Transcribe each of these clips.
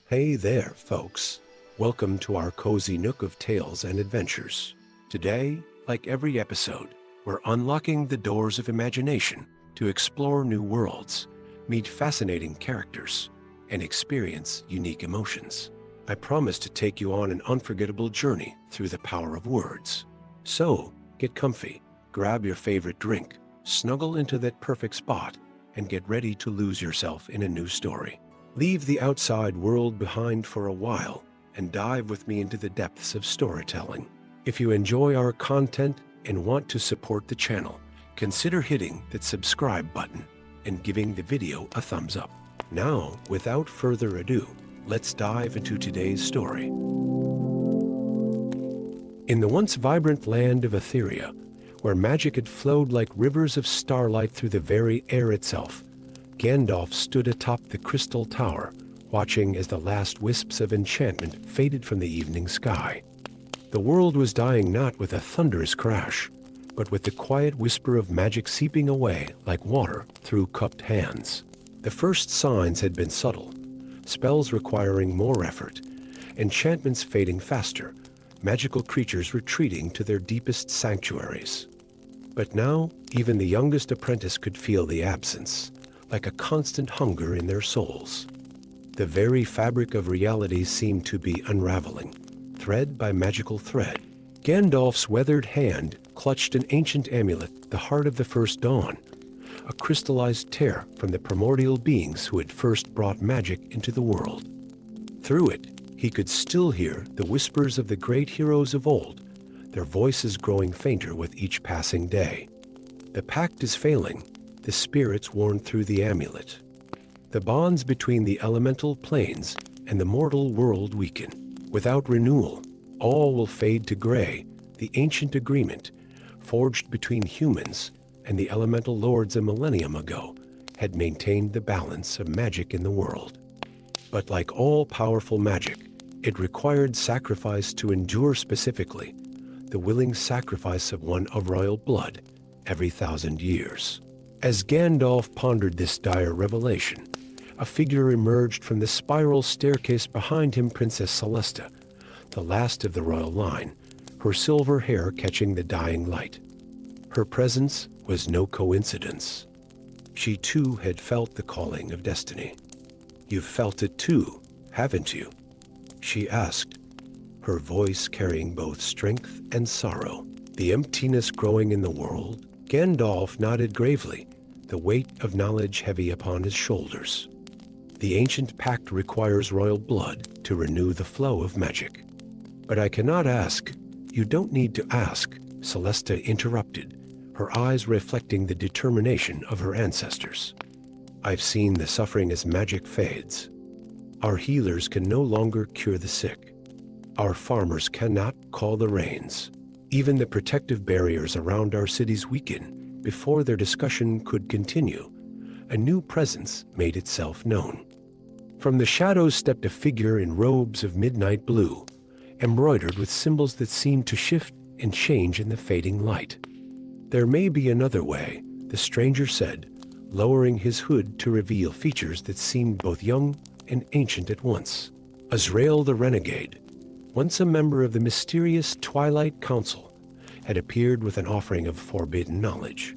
Hey there, folks. Welcome to our cozy nook of tales and adventures. Today, like every episode, we're unlocking the doors of imagination to explore new worlds, meet fascinating characters, and experience unique emotions. I promise to take you on an unforgettable journey through the power of words. So, get comfy, grab your favorite drink, snuggle into that perfect spot, and get ready to lose yourself in a new story. Leave the outside world behind for a while and dive with me into the depths of storytelling. If you enjoy our content and want to support the channel, consider hitting that subscribe button and giving the video a thumbs up. Now, without further ado, let's dive into today's story. In the once vibrant land of Aetheria, where magic had flowed like rivers of starlight through the very air itself, Gandalf stood atop the crystal tower, watching as the last wisps of enchantment faded from the evening sky. The world was dying not with a thunderous crash, but with the quiet whisper of magic seeping away like water through cupped hands. The first signs had been subtle, spells requiring more effort, enchantments fading faster, magical creatures retreating to their deepest sanctuaries. But now, even the youngest apprentice could feel the absence, like a constant hunger in their souls. The very fabric of reality seemed to be unraveling, thread by magical thread. Gandalf's weathered hand clutched an ancient amulet, the heart of the first dawn, a crystallized tear from the primordial beings who had first brought magic into the world. Through it, he could still hear the whispers of the great heroes of old, their voices growing fainter with each passing day. The pact is failing, the spirits worn through the amulet. The bonds between the elemental planes and the mortal world weaken. Without renewal, all will fade to gray, the ancient agreement, forged between humans and the elemental lords a millennium ago, had maintained the balance of magic in the world. But like all powerful magic, it required sacrifice to endure, specifically the willing sacrifice of one of royal blood every 1,000 years. As Gandalf pondered this dire revelation, a figure emerged from the spiral staircase behind him, Princess Celesta, the last of the royal line, her silver hair catching the dying light. Her presence was no coincidence. She too had felt the calling of destiny. "You've felt it too, haven't you?" she asked, her voice carrying both strength and sorrow. The emptiness growing in the world. Gandalf nodded gravely, the weight of knowledge heavy upon his shoulders. The ancient pact requires royal blood to renew the flow of magic. "But I cannot ask." "You don't need to ask," Celesta interrupted, her eyes reflecting the determination of her ancestors. "I've seen the suffering as magic fades. Our healers can no longer cure the sick. Our farmers cannot call the rains. Even the protective barriers around our cities weaken." Before their discussion could continue, a new presence made itself known. From the shadows stepped a figure in robes of midnight blue, embroidered with symbols that seemed to shift and change in the fading light. "There may be another way," the stranger said, lowering his hood to reveal features that seemed both young and ancient at once. Azrael the Renegade, once a member of the mysterious Twilight Council, had appeared with an offering of forbidden knowledge.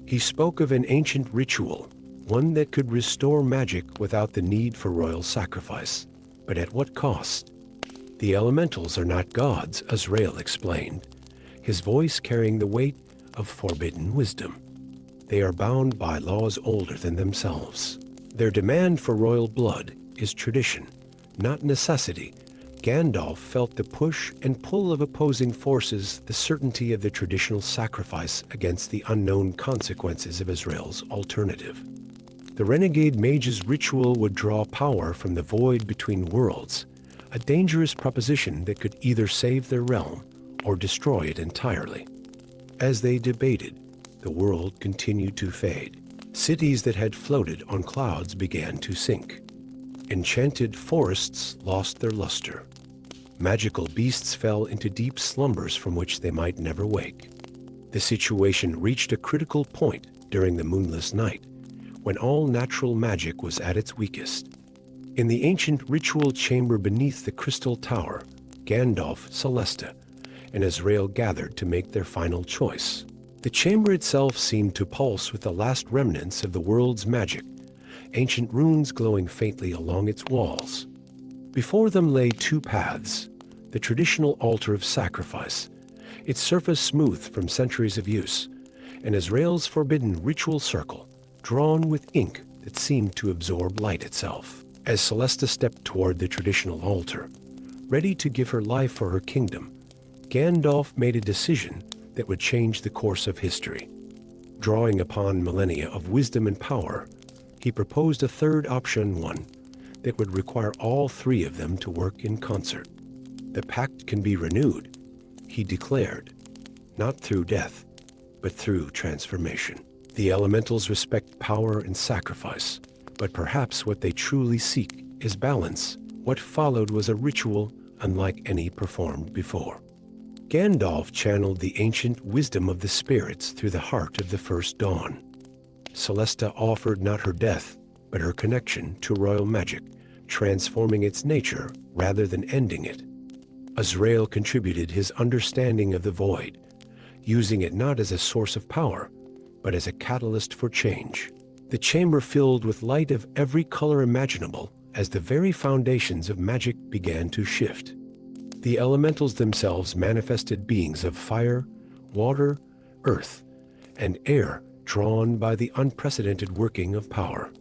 He spoke of an ancient ritual, one that could restore magic without the need for royal sacrifice. But at what cost? "The elementals are not gods," Azrael explained, his voice carrying the weight of forbidden wisdom. "They are bound by laws older than themselves. Their demand for royal blood is tradition, not necessity." Gandalf felt the push and pull of opposing forces, the certainty of the traditional sacrifice against the unknown consequences of Azrael's alternative. The renegade mage's ritual would draw power from the void between worlds, a dangerous proposition that could either save their realm or destroy it entirely. As they debated, the world continued to fade. Cities that had floated on clouds began to sink. Enchanted forests lost their luster. Magical beasts fell into deep slumbers from which they might never wake. The situation reached a critical point during the moonless night, when all natural magic was at its weakest. In the ancient ritual chamber beneath the crystal tower, Gandalf, Celesta, and Azrael gathered to make their final choice. The chamber itself seemed to pulse with the last remnants of the world's magic, ancient runes glowing faintly along its walls. Before them lay two paths, the traditional altar of sacrifice, its surface smooth from centuries of use, and Azrael's forbidden ritual circle, drawn with ink that seemed to absorb light itself. As Celesta stepped toward the traditional altar, ready to give her life for her kingdom, Gandalf made a decision that would change the course of history. Drawing upon millennia of wisdom and power, he proposed a third option, one that would require all three of them to work in concert. The pact can be renewed, he declared, not through death, but through transformation. The elementals respect power and sacrifice, but perhaps what they truly seek is balance. What followed was a ritual unlike any performed before. Gandalf channeled the ancient wisdom of the spirits through the heart of the first dawn. Celesta offered not her death, but her connection to royal magic, transforming its nature rather than ending it. Azrael contributed his understanding of the void, using it not as a source of power, but as a catalyst for change. The chamber filled with light of every color imaginable as the very foundations of magic began to shift. The elementals themselves manifested beings of fire, water, earth, and air, drawn by the unprecedented working of power.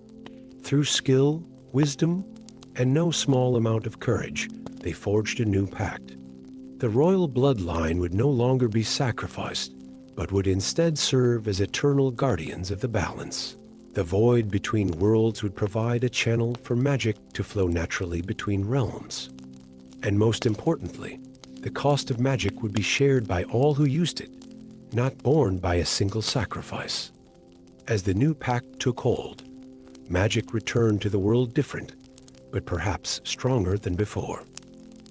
Through skill, wisdom, and no small amount of courage, they forged a new pact. The royal bloodline would no longer be sacrificed, but would instead serve as eternal guardians of the balance. The void between worlds would provide a channel for magic to flow naturally between realms. And most importantly, the cost of magic would be shared by all who used it, not borne by a single sacrifice. As the new pact took hold, magic returned to the world different, but perhaps stronger than before.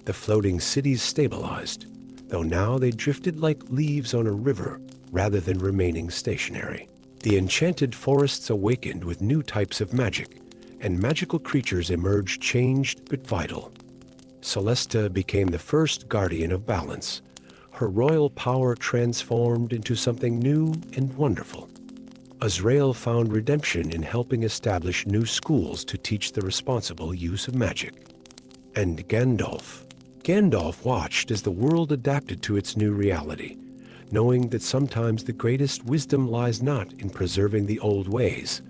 The floating cities stabilized, though now they drifted like leaves on a river rather than remaining stationary. The enchanted forests awakened with new types of magic, and magical creatures emerged changed but vital. Celesta became the first guardian of balance, her royal power transformed into something new and wonderful. Azrael found redemption in helping establish new schools to teach the responsible use of magic. And Gandalf watched as the world adapted to its new reality, knowing that sometimes the greatest wisdom lies not in preserving the old ways,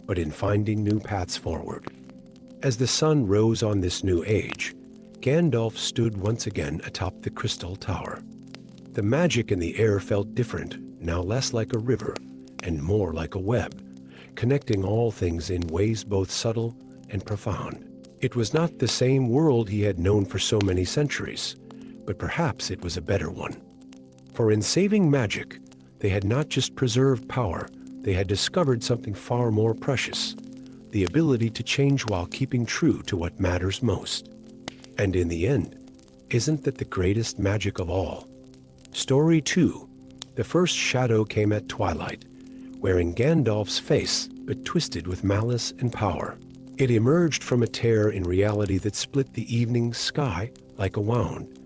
but in finding new paths forward. As the sun rose on this new age, Gandalf stood once again atop the crystal tower. The magic in the air felt different, now less like a river and more like a web, connecting all things in ways both subtle and profound. It was not the same world he had known for so many centuries, but perhaps it was a better one. For in saving magic, they had not just preserved power, they had discovered something far more precious, the ability to change while keeping true to what matters most. And in the end, isn't that the greatest magic of all? Story 2. The first shadow came at twilight, wearing Gandalf's face, but twisted with malice and power. It emerged from a tear in reality that split the evening sky like a wound.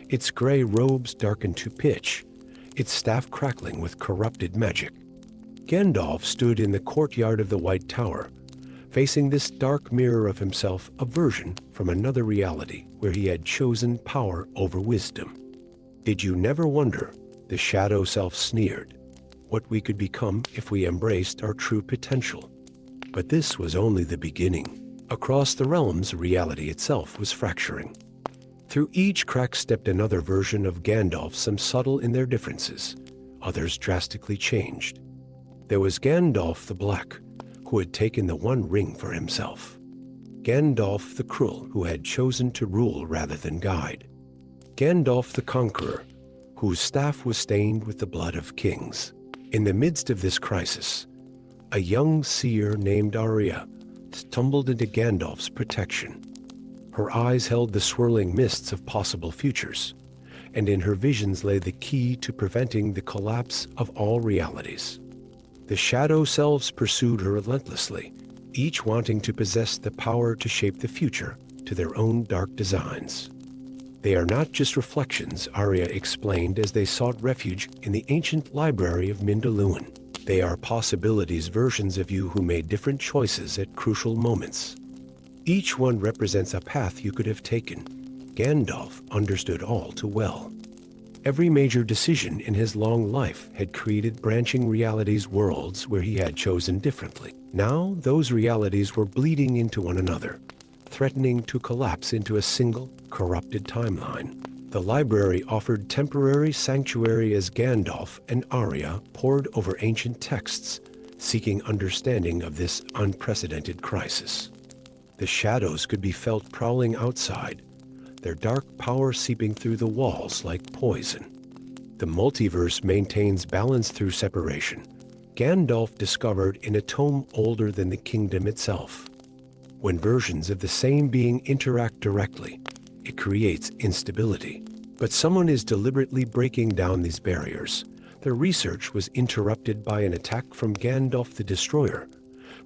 Its gray robes darkened to pitch, its staff crackling with corrupted magic. Gandalf stood in the courtyard of the White Tower, facing this dark mirror of himself, a version from another reality where he had chosen power over wisdom. Did you never wonder, the shadow self sneered, what we could become if we embraced our true potential? But this was only the beginning. Across the realms, reality itself was fracturing. Through each crack stepped another version of Gandalf, some subtle in their differences, others drastically changed. There was Gandalf the Black, who had taken the One Ring for himself. Gandalf the Cruel, who had chosen to rule rather than guide. Gandalf the Conqueror, whose staff was stained with the blood of kings. In the midst of this crisis, a young seer named Aetheria stumbled into Gandalf's protection. Her eyes held the swirling mists of possible futures, and in her visions lay the key to preventing the collapse of all realities. The shadow selves pursued her relentlessly, each wanting to possess the power to shape the future to their own dark designs. They are not just reflections, Arya explained as they sought refuge in the ancient library of Mindalluin. They are possibilities, versions of you who made different choices at crucial moments. Each one represents a path you could have taken. Gandalf understood all too well. Every major decision in his long life had created branching realities, worlds where he had chosen differently. Now those realities were bleeding into one another, threatening to collapse into a single, corrupted timeline. The library offered temporary sanctuary as Gandalf and Arya pored over ancient texts, seeking understanding of this unprecedented crisis. The shadows could be felt prowling outside, their dark power seeping through the walls like poison. The multiverse maintains balance through separation, Gandalf discovered in a tome older than the kingdom itself. When versions of the same being interact directly, it creates instability. But someone is deliberately breaking down these barriers. Their research was interrupted by an attack from Gandalf the Destroyer,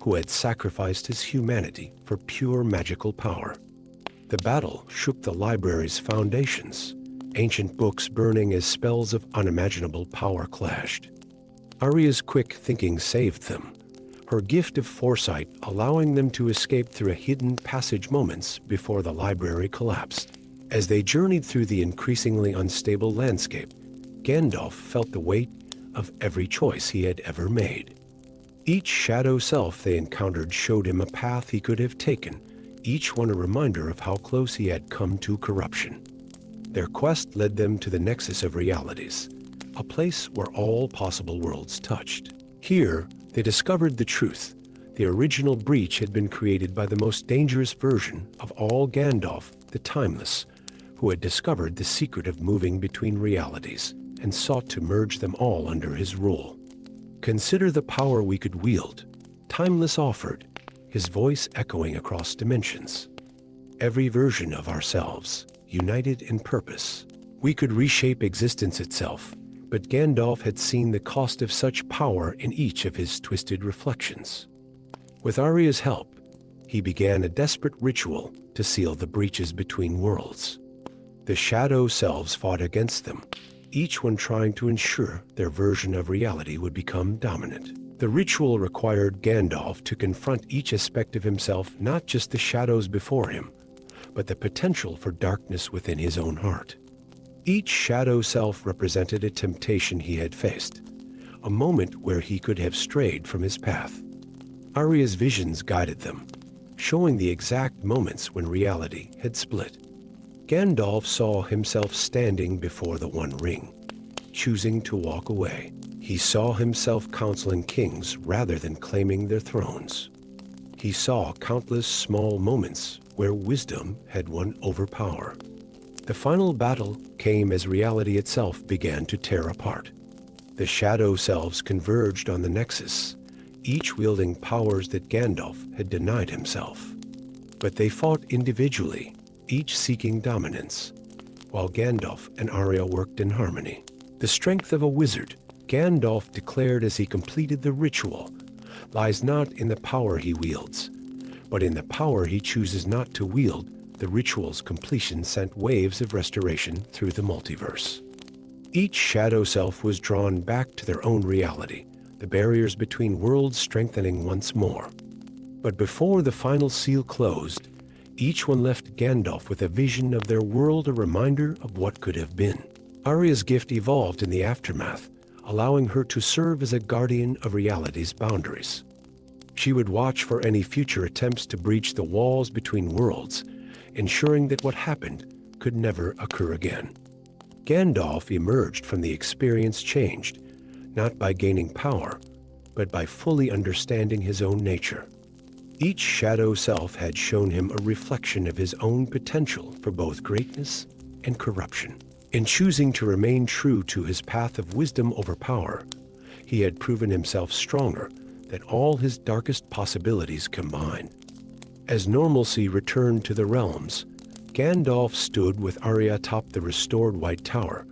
who had sacrificed his humanity for pure magical power. The battle shook the library's foundations, ancient books burning as spells of unimaginable power clashed. Arya's quick thinking saved them, her gift of foresight allowing them to escape through a hidden passage moments before the library collapsed. As they journeyed through the increasingly unstable landscape, Gandalf felt the weight of every choice he had ever made. Each shadow self they encountered showed him a path he could have taken, each one a reminder of how close he had come to corruption. Their quest led them to the nexus of realities, a place where all possible worlds touched. Here, they discovered the truth. The original breach had been created by the most dangerous version of all, Gandalf, the Timeless, who had discovered the secret of moving between realities and sought to merge them all under his rule. "Consider the power we could wield," Timeless offered, his voice echoing across dimensions. "Every version of ourselves, united in purpose. We could reshape existence itself, but Gandalf had seen the cost of such power in each of his twisted reflections. With Arya's help, he began a desperate ritual to seal the breaches between worlds. The shadow selves fought against them, each one trying to ensure their version of reality would become dominant. The ritual required Gandalf to confront each aspect of himself, not just the shadows before him, but the potential for darkness within his own heart. Each shadow self represented a temptation he had faced, a moment where he could have strayed from his path. Arya's visions guided them, showing the exact moments when reality had split. Gandalf saw himself standing before the One Ring, choosing to walk away. He saw himself counseling kings rather than claiming their thrones. He saw countless small moments where wisdom had won over power. The final battle came as reality itself began to tear apart. The shadow selves converged on the Nexus, each wielding powers that Gandalf had denied himself. But they fought individually, each seeking dominance, while Gandalf and Arya worked in harmony. "The strength of a wizard," Gandalf declared as he completed the ritual, "lies not in the power he wields, but in the power he chooses not to wield." The ritual's completion sent waves of restoration through the multiverse. Each shadow self was drawn back to their own reality, the barriers between worlds strengthening once more. But before the final seal closed, each one left Gandalf with a vision of their world, a reminder of what could have been. Arya's gift evolved in the aftermath, allowing her to serve as a guardian of reality's boundaries. She would watch for any future attempts to breach the walls between worlds, ensuring that what happened could never occur again. Gandalf emerged from the experience changed, not by gaining power, but by fully understanding his own nature. Each shadow self had shown him a reflection of his own potential for both greatness and corruption. In choosing to remain true to his path of wisdom over power, he had proven himself stronger than all his darkest possibilities combined. As normalcy returned to the realms, Gandalf stood with Arya atop the restored White Tower,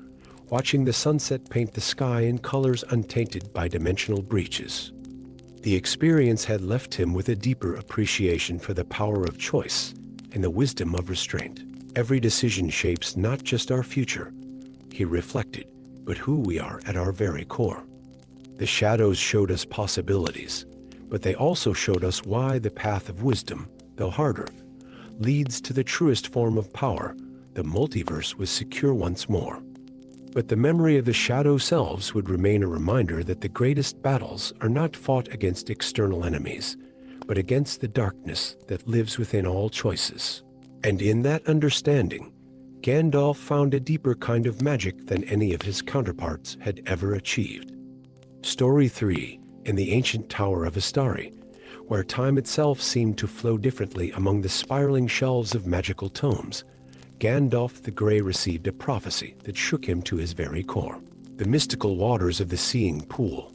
watching the sunset paint the sky in colors untainted by dimensional breaches. The experience had left him with a deeper appreciation for the power of choice and the wisdom of restraint. Every decision shapes not just our future, he reflected, but who we are at our very core. The shadows showed us possibilities, but they also showed us why the path of wisdom, though harder, leads to the truest form of power. The multiverse was secure once more. But the memory of the shadow selves would remain a reminder that the greatest battles are not fought against external enemies, but against the darkness that lives within all choices. And in that understanding, Gandalf found a deeper kind of magic than any of his counterparts had ever achieved. Story 3, in the ancient tower of Astari, where time itself seemed to flow differently among the spiraling shelves of magical tomes, Gandalf the Grey received a prophecy that shook him to his very core. The mystical waters of the seeing pool,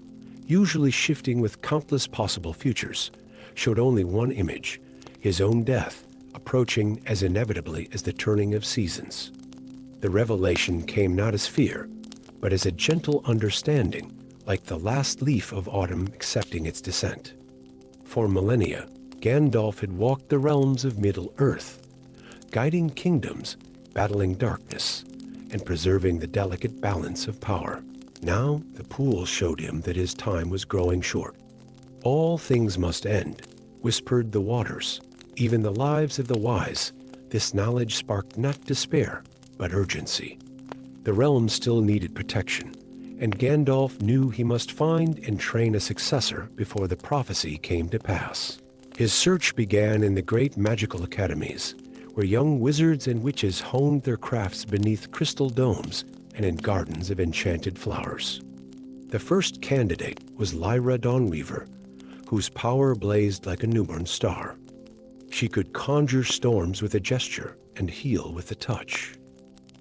usually shifting with countless possible futures, showed only one image, his own death, approaching as inevitably as the turning of seasons. The revelation came not as fear, but as a gentle understanding, like the last leaf of autumn accepting its descent. For millennia, Gandalf had walked the realms of Middle-earth, guiding kingdoms, battling darkness, and preserving the delicate balance of power. Now, the pool showed him that his time was growing short. All things must end, whispered the waters, even the lives of the wise. This knowledge sparked not despair, but urgency. The realm still needed protection, and Gandalf knew he must find and train a successor before the prophecy came to pass. His search began in the great magical academies, where young wizards and witches honed their crafts beneath crystal domes and in gardens of enchanted flowers. The first candidate was Lyra Dawnweaver, whose power blazed like a newborn star. She could conjure storms with a gesture and heal with a touch.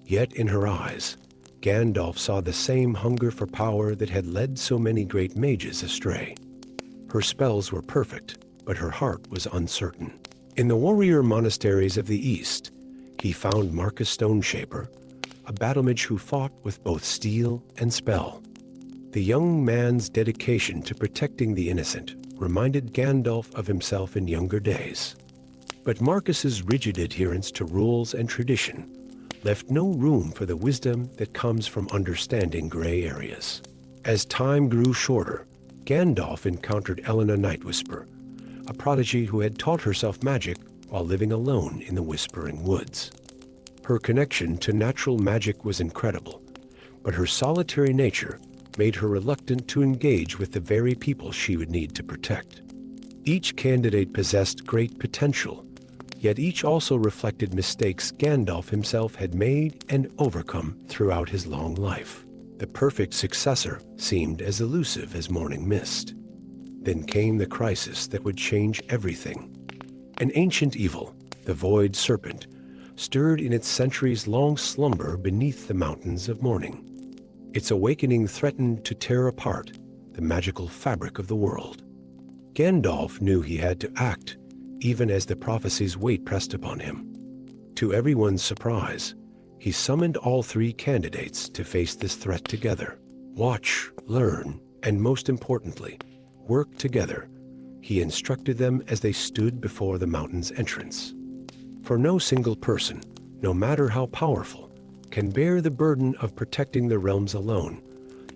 Yet in her eyes, Gandalf saw the same hunger for power that had led so many great mages astray. Her spells were perfect, but her heart was uncertain. In the warrior monasteries of the East, he found Marcus Stoneshaper, a battlemage who fought with both steel and spell. The young man's dedication to protecting the innocent reminded Gandalf of himself in younger days. But Marcus's rigid adherence to rules and tradition left no room for the wisdom that comes from understanding gray areas. As time grew shorter, Gandalf encountered Elena Nightwhisper, a prodigy who had taught herself magic while living alone in the Whispering Woods. Her connection to natural magic was incredible, but her solitary nature made her reluctant to engage with the very people she would need to protect. Each candidate possessed great potential, yet each also reflected mistakes Gandalf himself had made and overcome throughout his long life. The perfect successor seemed as elusive as morning mist. Then came the crisis that would change everything. An ancient evil, the Void Serpent, stirred in its centuries-long slumber beneath the mountains of morning. Its awakening threatened to tear apart the magical fabric of the world. Gandalf knew he had to act, even as the prophecy's weight pressed upon him. To everyone's surprise, he summoned all three candidates to face this threat together. Watch, learn, and most importantly, work together, he instructed them as they stood before the mountain's entrance. For no single person, no matter how powerful, can bear the burden of protecting the realms alone.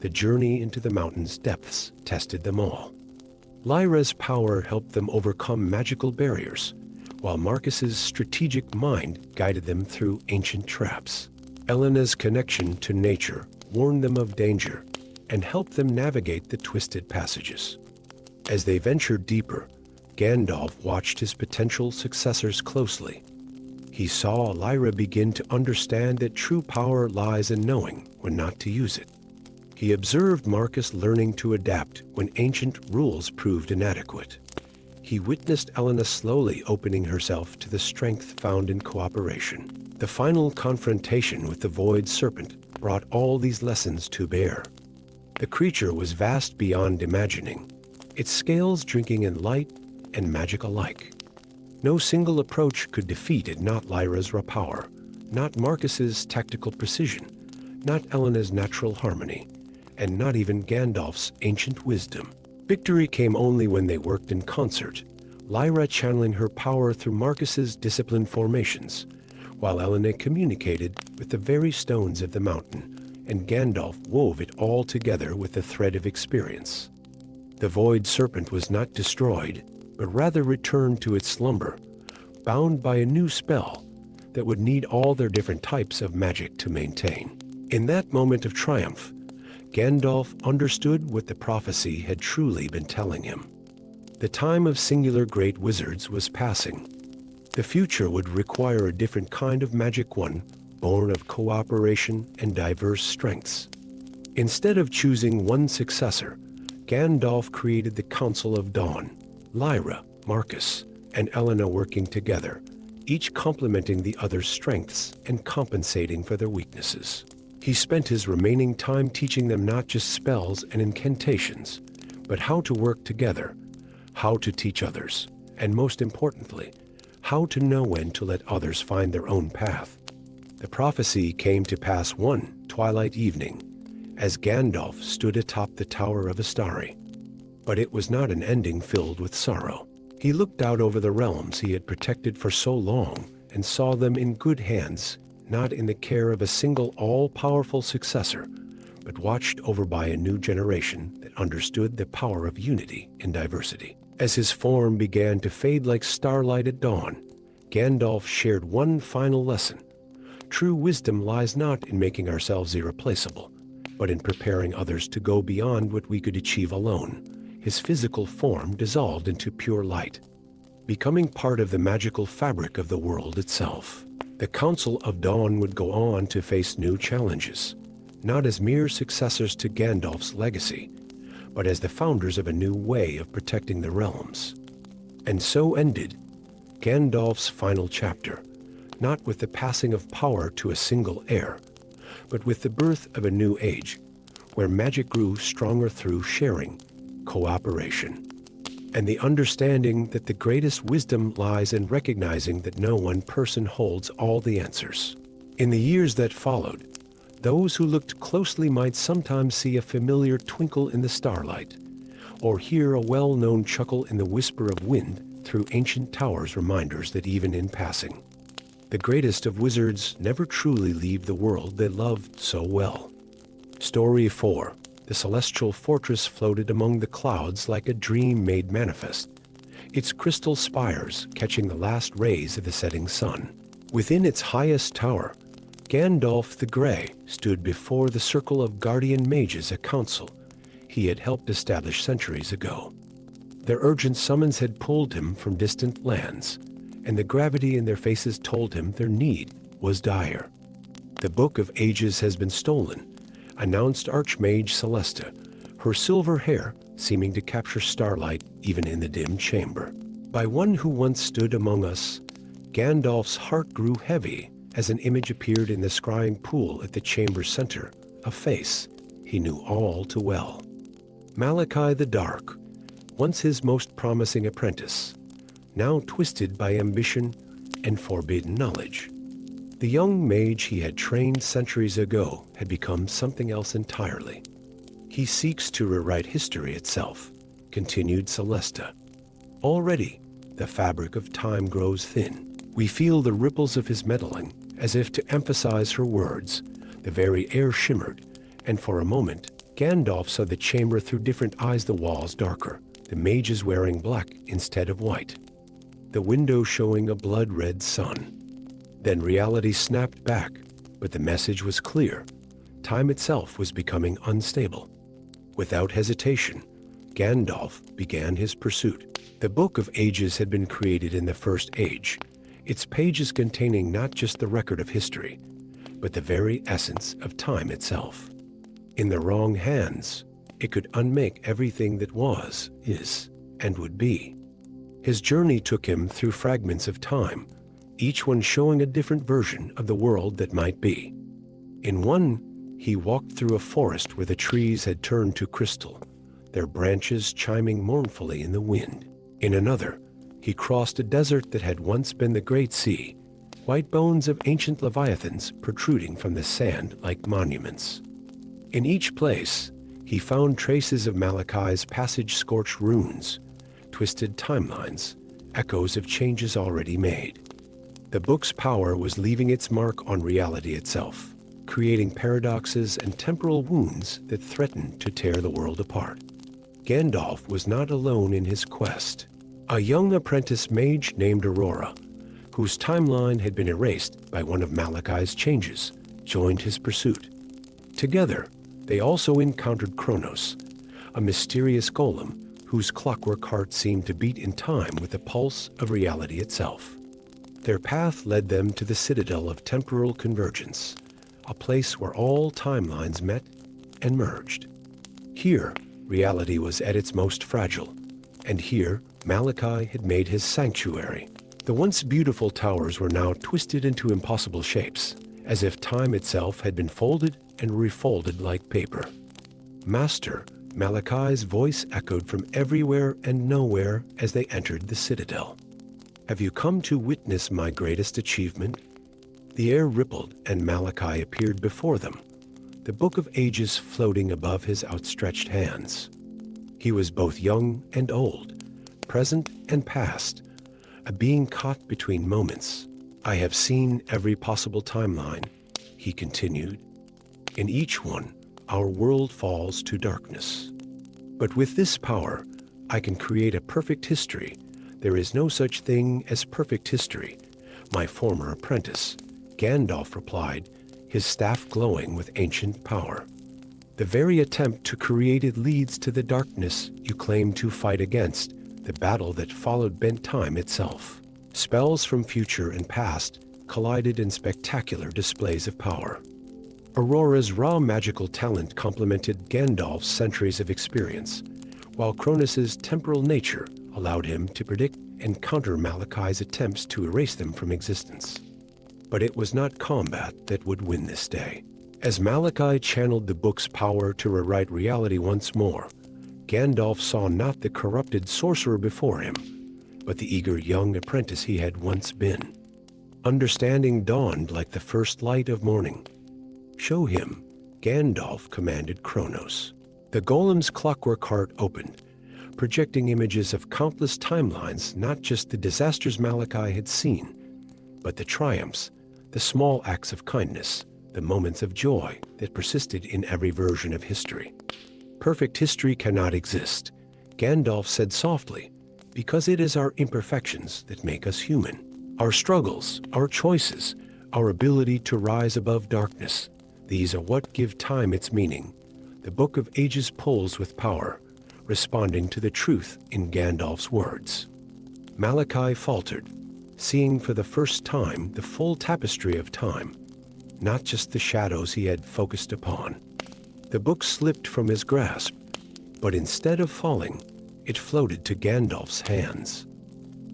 The journey into the mountain's depths tested them all. Lyra's power helped them overcome magical barriers, while Marcus's strategic mind guided them through ancient traps. Elena's connection to nature warned them of danger and helped them navigate the twisted passages. As they ventured deeper, Gandalf watched his potential successors closely. He saw Lyra begin to understand that true power lies in knowing when not to use it. He observed Marcus learning to adapt when ancient rules proved inadequate. He witnessed Elena slowly opening herself to the strength found in cooperation. The final confrontation with the Void Serpent brought all these lessons to bear. The creature was vast beyond imagining, its scales drinking in light and magic alike. No single approach could defeat it, not Lyra's raw power, not Marcus's tactical precision, not Elena's natural harmony, and not even Gandalf's ancient wisdom. Victory came only when they worked in concert, Lyra channeling her power through Marcus's disciplined formations, while Elena communicated with the very stones of the mountain, and Gandalf wove it all together with the thread of experience. The Void Serpent was not destroyed, but rather returned to its slumber, bound by a new spell that would need all their different types of magic to maintain. In that moment of triumph, Gandalf understood what the prophecy had truly been telling him. The time of singular great wizards was passing. The future would require a different kind of magic, one born of cooperation and diverse strengths. Instead of choosing one successor, Gandalf created the Council of Dawn, Lyra, Marcus, and Elena working together, each complementing the other's strengths and compensating for their weaknesses. He spent his remaining time teaching them not just spells and incantations, but how to work together, how to teach others, and most importantly, how to know when to let others find their own path. The prophecy came to pass one twilight evening, as Gandalf stood atop the Tower of Astari. But it was not an ending filled with sorrow. He looked out over the realms he had protected for so long and saw them in good hands, not in the care of a single all-powerful successor, but watched over by a new generation that understood the power of unity and diversity. As his form began to fade like starlight at dawn, Gandalf shared one final lesson. True wisdom lies not in making ourselves irreplaceable, but in preparing others to go beyond what we could achieve alone. His physical form dissolved into pure light, becoming part of the magical fabric of the world itself. The Council of Dawn would go on to face new challenges, not as mere successors to Gandalf's legacy, but as the founders of a new way of protecting the realms. And so ended Gandalf's final chapter, not with the passing of power to a single heir, but with the birth of a new age, where magic grew stronger through sharing, cooperation, and the understanding that the greatest wisdom lies in recognizing that no one person holds all the answers. In the years that followed, those who looked closely might sometimes see a familiar twinkle in the starlight, or hear a well-known chuckle in the whisper of wind through ancient towers, reminders that even in passing, the greatest of wizards never truly leave the world they loved so well. Story 4. The celestial fortress floated among the clouds like a dream made manifest, its crystal spires catching the last rays of the setting sun. Within its highest tower, Gandalf the Grey stood before the circle of guardian mages, a council he had helped establish centuries ago. Their urgent summons had pulled him from distant lands, and the gravity in their faces told him their need was dire. The Book of Ages has been stolen, announced Archmage Celesta, her silver hair seeming to capture starlight even in the dim chamber. By one who once stood among us, Gandalf's heart grew heavy as an image appeared in the scrying pool at the chamber's center, a face he knew all too well. Malachi the Dark, once his most promising apprentice, now twisted by ambition and forbidden knowledge. The young mage he had trained centuries ago had become something else entirely. He seeks to rewrite history itself, continued Celesta. Already, the fabric of time grows thin. We feel the ripples of his meddling, as if to emphasize her words. The very air shimmered, and for a moment, Gandalf saw the chamber through different eyes, the walls darker, the mages wearing black instead of white, the window showing a blood-red sun. Then reality snapped back, but the message was clear. Time itself was becoming unstable. Without hesitation, Gandalf began his pursuit. The Book of Ages had been created in the First Age, its pages containing not just the record of history, but the very essence of time itself. In the wrong hands, it could unmake everything that was, is, and would be. His journey took him through fragments of time, each one showing a different version of the world that might be. In one, he walked through a forest where the trees had turned to crystal, their branches chiming mournfully in the wind. In another, he crossed a desert that had once been the Great Sea, white bones of ancient leviathans protruding from the sand like monuments. In each place, He found traces of Malachi's passage-scorched runes, twisted timelines, echoes of changes already made. The book's power was leaving its mark on reality itself, creating paradoxes and temporal wounds that threatened to tear the world apart. Gandalf was not alone in his quest. A young apprentice mage named Aurora, whose timeline had been erased by one of Malachi's changes, joined his pursuit. Together, they also encountered Kronos, a mysterious golem whose clockwork heart seemed to beat in time with the pulse of reality itself. Their path led them to the citadel of temporal convergence, a place where all timelines met and merged. Here, reality was at its most fragile, and here, Malachi had made his sanctuary. The once beautiful towers were now twisted into impossible shapes, as if time itself had been folded and refolded like paper. Master, Malachi's voice echoed from everywhere and nowhere as they entered the citadel. Have you come to witness my greatest achievement? The air rippled and Malachi appeared before them, the Book of Ages floating above his outstretched hands. He was both young and old, present and past, a being caught between moments. I have seen every possible timeline, he continued. In each one, our world falls to darkness. But with this power, I can create a perfect history. There is no such thing as perfect history, my former apprentice, Gandalf replied, his staff glowing with ancient power. The very attempt to create it leads to the darkness you claim to fight against, the battle that followed Bedtime itself. Spells from future and past collided in spectacular displays of power. Aurora's raw magical talent complemented Gandalf's centuries of experience, while Kronos' temporal nature allowed him to predict and counter Malachi's attempts to erase them from existence. But it was not combat that would win this day. As Malachi channeled the book's power to rewrite reality once more, Gandalf saw not the corrupted sorcerer before him, but the eager young apprentice he had once been. Understanding dawned like the first light of morning. Show him, Gandalf commanded Kronos. The golem's clockwork heart opened, projecting images of countless timelines, not just the disasters Malachi had seen, but the triumphs, the small acts of kindness, the moments of joy that persisted in every version of history. Perfect history cannot exist, Gandalf said softly, because it is our imperfections that make us human. Our struggles, our choices, our ability to rise above darkness, these are what give time its meaning. The Book of Ages pulls with power, responding to the truth in Gandalf's words. Malachi faltered, seeing for the first time the full tapestry of time, not just the shadows he had focused upon. The book slipped from his grasp, but instead of falling, it floated to Gandalf's hands.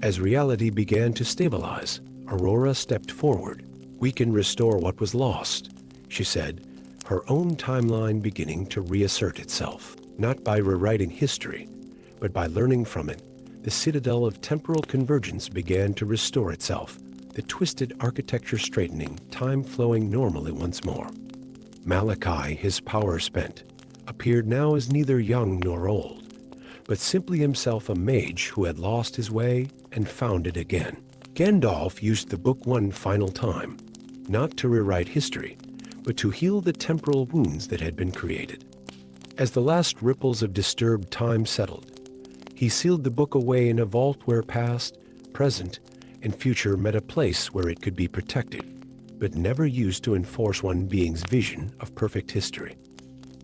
As reality began to stabilize, Aurora stepped forward. We can restore what was lost, she said, her own timeline beginning to reassert itself, not by rewriting history, but by learning from it. The citadel of temporal convergence began to restore itself, the twisted architecture straightening, time flowing normally once more. Malachi, his power spent, appeared now as neither young nor old, but simply himself a mage who had lost his way and found it again. Gandalf used the book one final time, not to rewrite history, but to heal the temporal wounds that had been created. As the last ripples of disturbed time settled, he sealed the book away in a vault where past, present, and future met a place where it could be protected, but never used to enforce one being's vision of perfect history.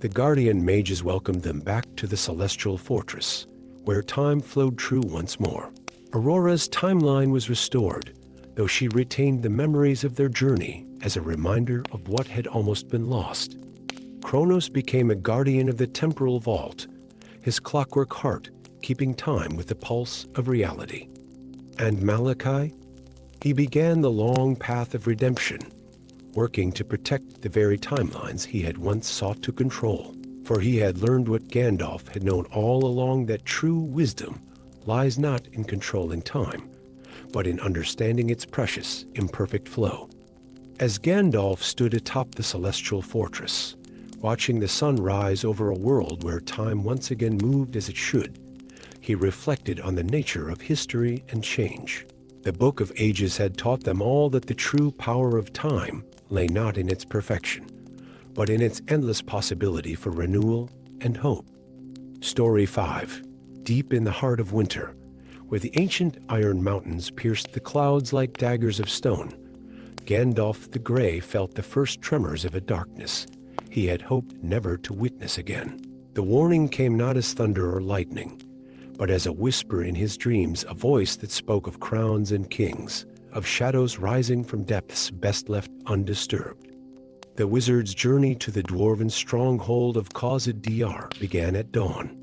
The guardian mages welcomed them back to the celestial fortress, where time flowed true once more. Aurora's timeline was restored, though she retained the memories of their journey as a reminder of what had almost been lost. Kronos became a guardian of the temporal vault, his clockwork heart keeping time with the pulse of reality. And Malachi? He began the long path of redemption, working to protect the very timelines he had once sought to control. For he had learned what Gandalf had known all along, that true wisdom lies not in controlling time, but in understanding its precious, imperfect flow. As Gandalf stood atop the celestial fortress, Watching the sun rise over a world where time once again moved as it should, he reflected on the nature of history and change. The Book of Ages had taught them all that the true power of time lay not in its perfection, but in its endless possibility for renewal and hope. Story 5. Deep in the heart of winter, where the ancient iron mountains pierced the clouds like daggers of stone, Gandalf the Grey felt the first tremors of a darkness he had hoped never to witness again. The warning came not as thunder or lightning, but as a whisper in his dreams, a voice that spoke of crowns and kings, of shadows rising from depths best left undisturbed. The wizard's journey to the dwarven stronghold of Khazad-dûr began at dawn.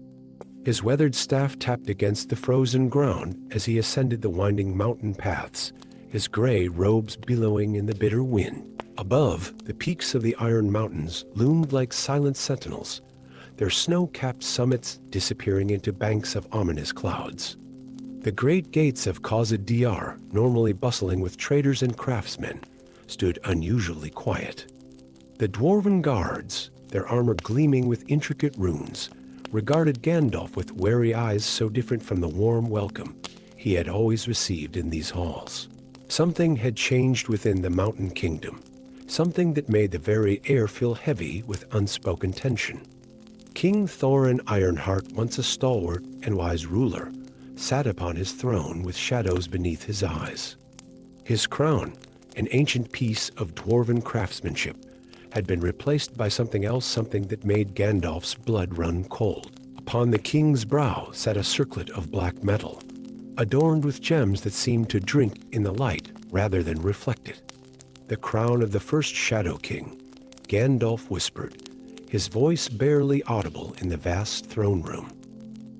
His weathered staff tapped against the frozen ground as he ascended the winding mountain paths, his gray robes billowing in the bitter wind. Above, the peaks of the Iron Mountains loomed like silent sentinels, their snow-capped summits disappearing into banks of ominous clouds. The great gates of Khazad-dûr, normally bustling with traders and craftsmen, stood unusually quiet. The dwarven guards, their armor gleaming with intricate runes, regarded Gandalf with wary eyes so different from the warm welcome he had always received in these halls. Something had changed within the Mountain Kingdom, something that made the very air feel heavy with unspoken tension. King Thorin Ironheart, once a stalwart and wise ruler, sat upon his throne with shadows beneath his eyes. His crown, an ancient piece of dwarven craftsmanship, had been replaced by something else, something that made Gandalf's blood run cold. Upon the king's brow sat a circlet of black metal, adorned with gems that seemed to drink in the light rather than reflect it. The crown of the first Shadow King, Gandalf whispered, his voice barely audible in the vast throne room.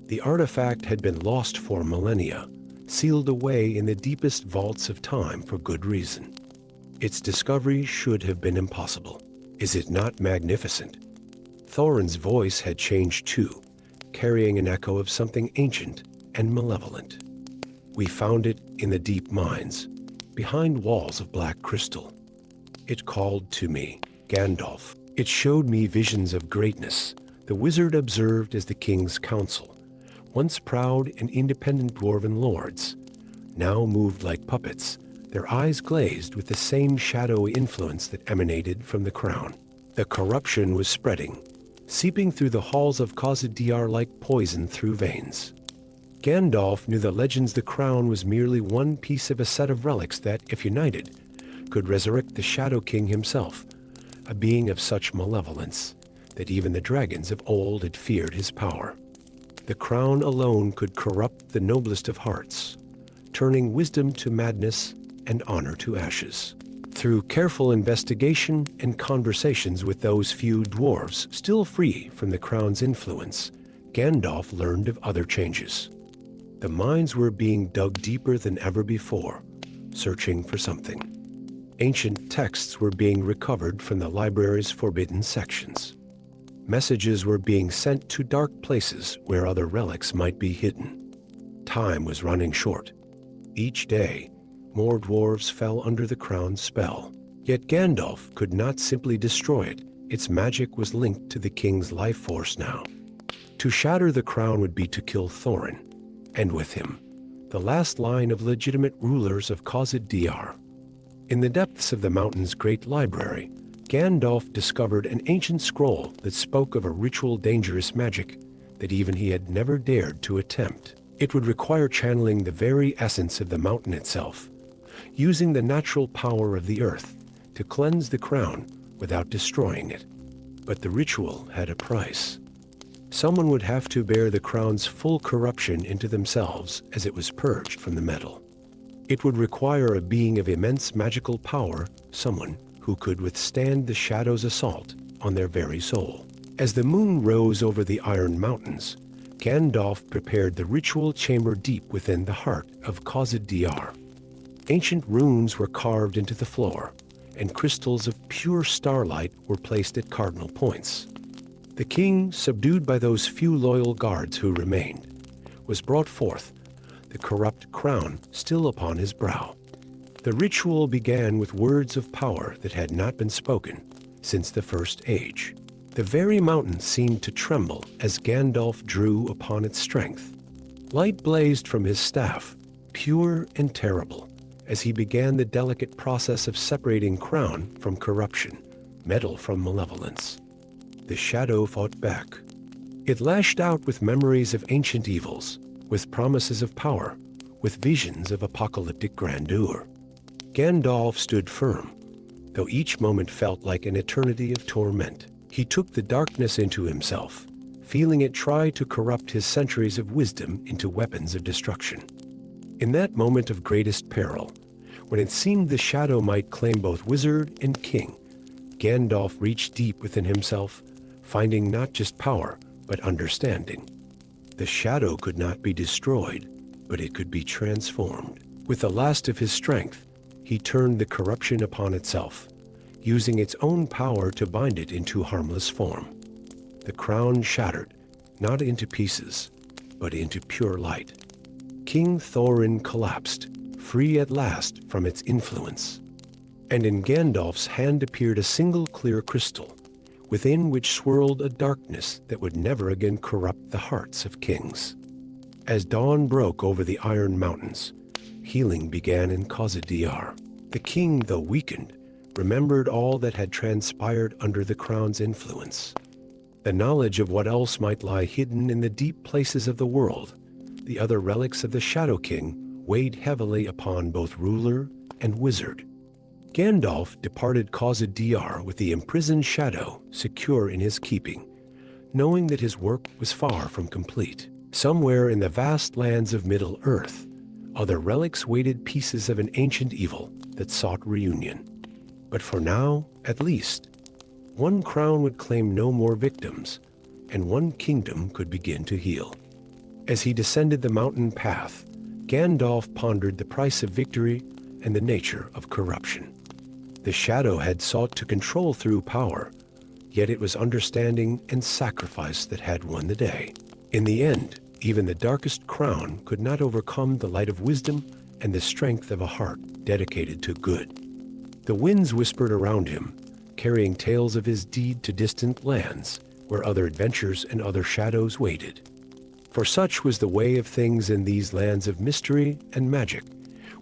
The artifact had been lost for millennia, sealed away in the deepest vaults of time for good reason. Its discovery should have been impossible. Is it not magnificent? Thorin's voice had changed too, carrying an echo of something ancient and malevolent. We found it in the deep mines, behind walls of black crystal. It called to me, Gandalf. It showed me visions of greatness, the wizard observed as the king's council, once proud and independent dwarven lords, now moved like puppets, their eyes glazed with the same shadowy influence that emanated from the crown. The corruption was spreading, seeping through the halls of Khazad-dûr like poison through veins. Gandalf knew the legends the crown was merely one piece of a set of relics that, if united, could resurrect the Shadow King himself, a being of such malevolence that even the dragons of old had feared his power. The crown alone could corrupt the noblest of hearts, turning wisdom to madness and honor to ashes. Through careful investigation and conversations with those few dwarves still free from the crown's influence, Gandalf learned of other changes. The mines were being dug deeper than ever before, searching for something. Ancient texts were being recovered from the library's forbidden sections. Messages were being sent to dark places where other relics might be hidden. Time was running short. Each day, more dwarves fell under the crown's spell. Yet Gandalf could not simply destroy it. Its magic was linked to the king's life force now. To shatter the crown would be to kill Thorin, and with him, the last line of legitimate rulers of Khazad-dûr. In the depths of the mountain's great library, Gandalf discovered an ancient scroll that spoke of a ritual dangerous magic that even he had never dared to attempt. It would require channeling the very essence of the mountain itself, using the natural power of the earth to cleanse the crown without destroying it. But the ritual had a price. Someone would have to bear the crown's full corruption into themselves as it was purged from the metal. It would require a being of immense magical power, someone who could withstand the shadow's assault on their very soul. As the moon rose over the Iron Mountains, Gandalf prepared the ritual chamber deep within the heart of Khazad-dûr. Ancient runes were carved into the floor, and crystals of pure starlight were placed at cardinal points. The king, subdued by those few loyal guards who remained, was brought forth, the corrupt crown still upon his brow. The ritual began with words of power that had not been spoken since the First Age. The very mountain seemed to tremble as Gandalf drew upon its strength. Light blazed from his staff, pure and terrible, as he began the delicate process of separating crown from corruption, metal from malevolence. The shadow fought back. It lashed out with memories of ancient evils, with promises of power, with visions of apocalyptic grandeur. Gandalf stood firm, though each moment felt like an eternity of torment. He took the darkness into himself, feeling it try to corrupt his centuries of wisdom into weapons of destruction. In that moment of greatest peril, when it seemed the shadow might claim both wizard and king, Gandalf reached deep within himself, finding not just power, but understanding. The shadow could not be destroyed, but it could be transformed. With the last of his strength, he turned the corruption upon itself, using its own power to bind it into harmless form. The crown shattered, not into pieces, but into pure light. King Thorin collapsed, free at last from its influence. And in Gandalf's hand appeared a single clear crystal, within which swirled a darkness that would never again corrupt the hearts of kings. As dawn broke over the Iron Mountains, healing began in Khazad-dûr. The king, though weakened, remembered all that had transpired under the crown's influence. The knowledge of what else might lie hidden in the deep places of the world, the other relics of the Shadow King, weighed heavily upon both ruler and wizard. Gandalf departed Khazad-dûr with the imprisoned shadow secure in his keeping, knowing that his work was far from complete. Somewhere in the vast lands of Middle-earth, other relics waited pieces of an ancient evil that sought reunion. But for now, at least, one crown would claim no more victims, and one kingdom could begin to heal. As he descended the mountain path, Gandalf pondered the price of victory and the nature of corruption. The shadow had sought to control through power, yet it was understanding and sacrifice that had won the day. In the end, even the darkest crown could not overcome the light of wisdom and the strength of a heart dedicated to good. The winds whispered around him, carrying tales of his deed to distant lands, where other adventures and other shadows waited. For such was the way of things in these lands of mystery and magic,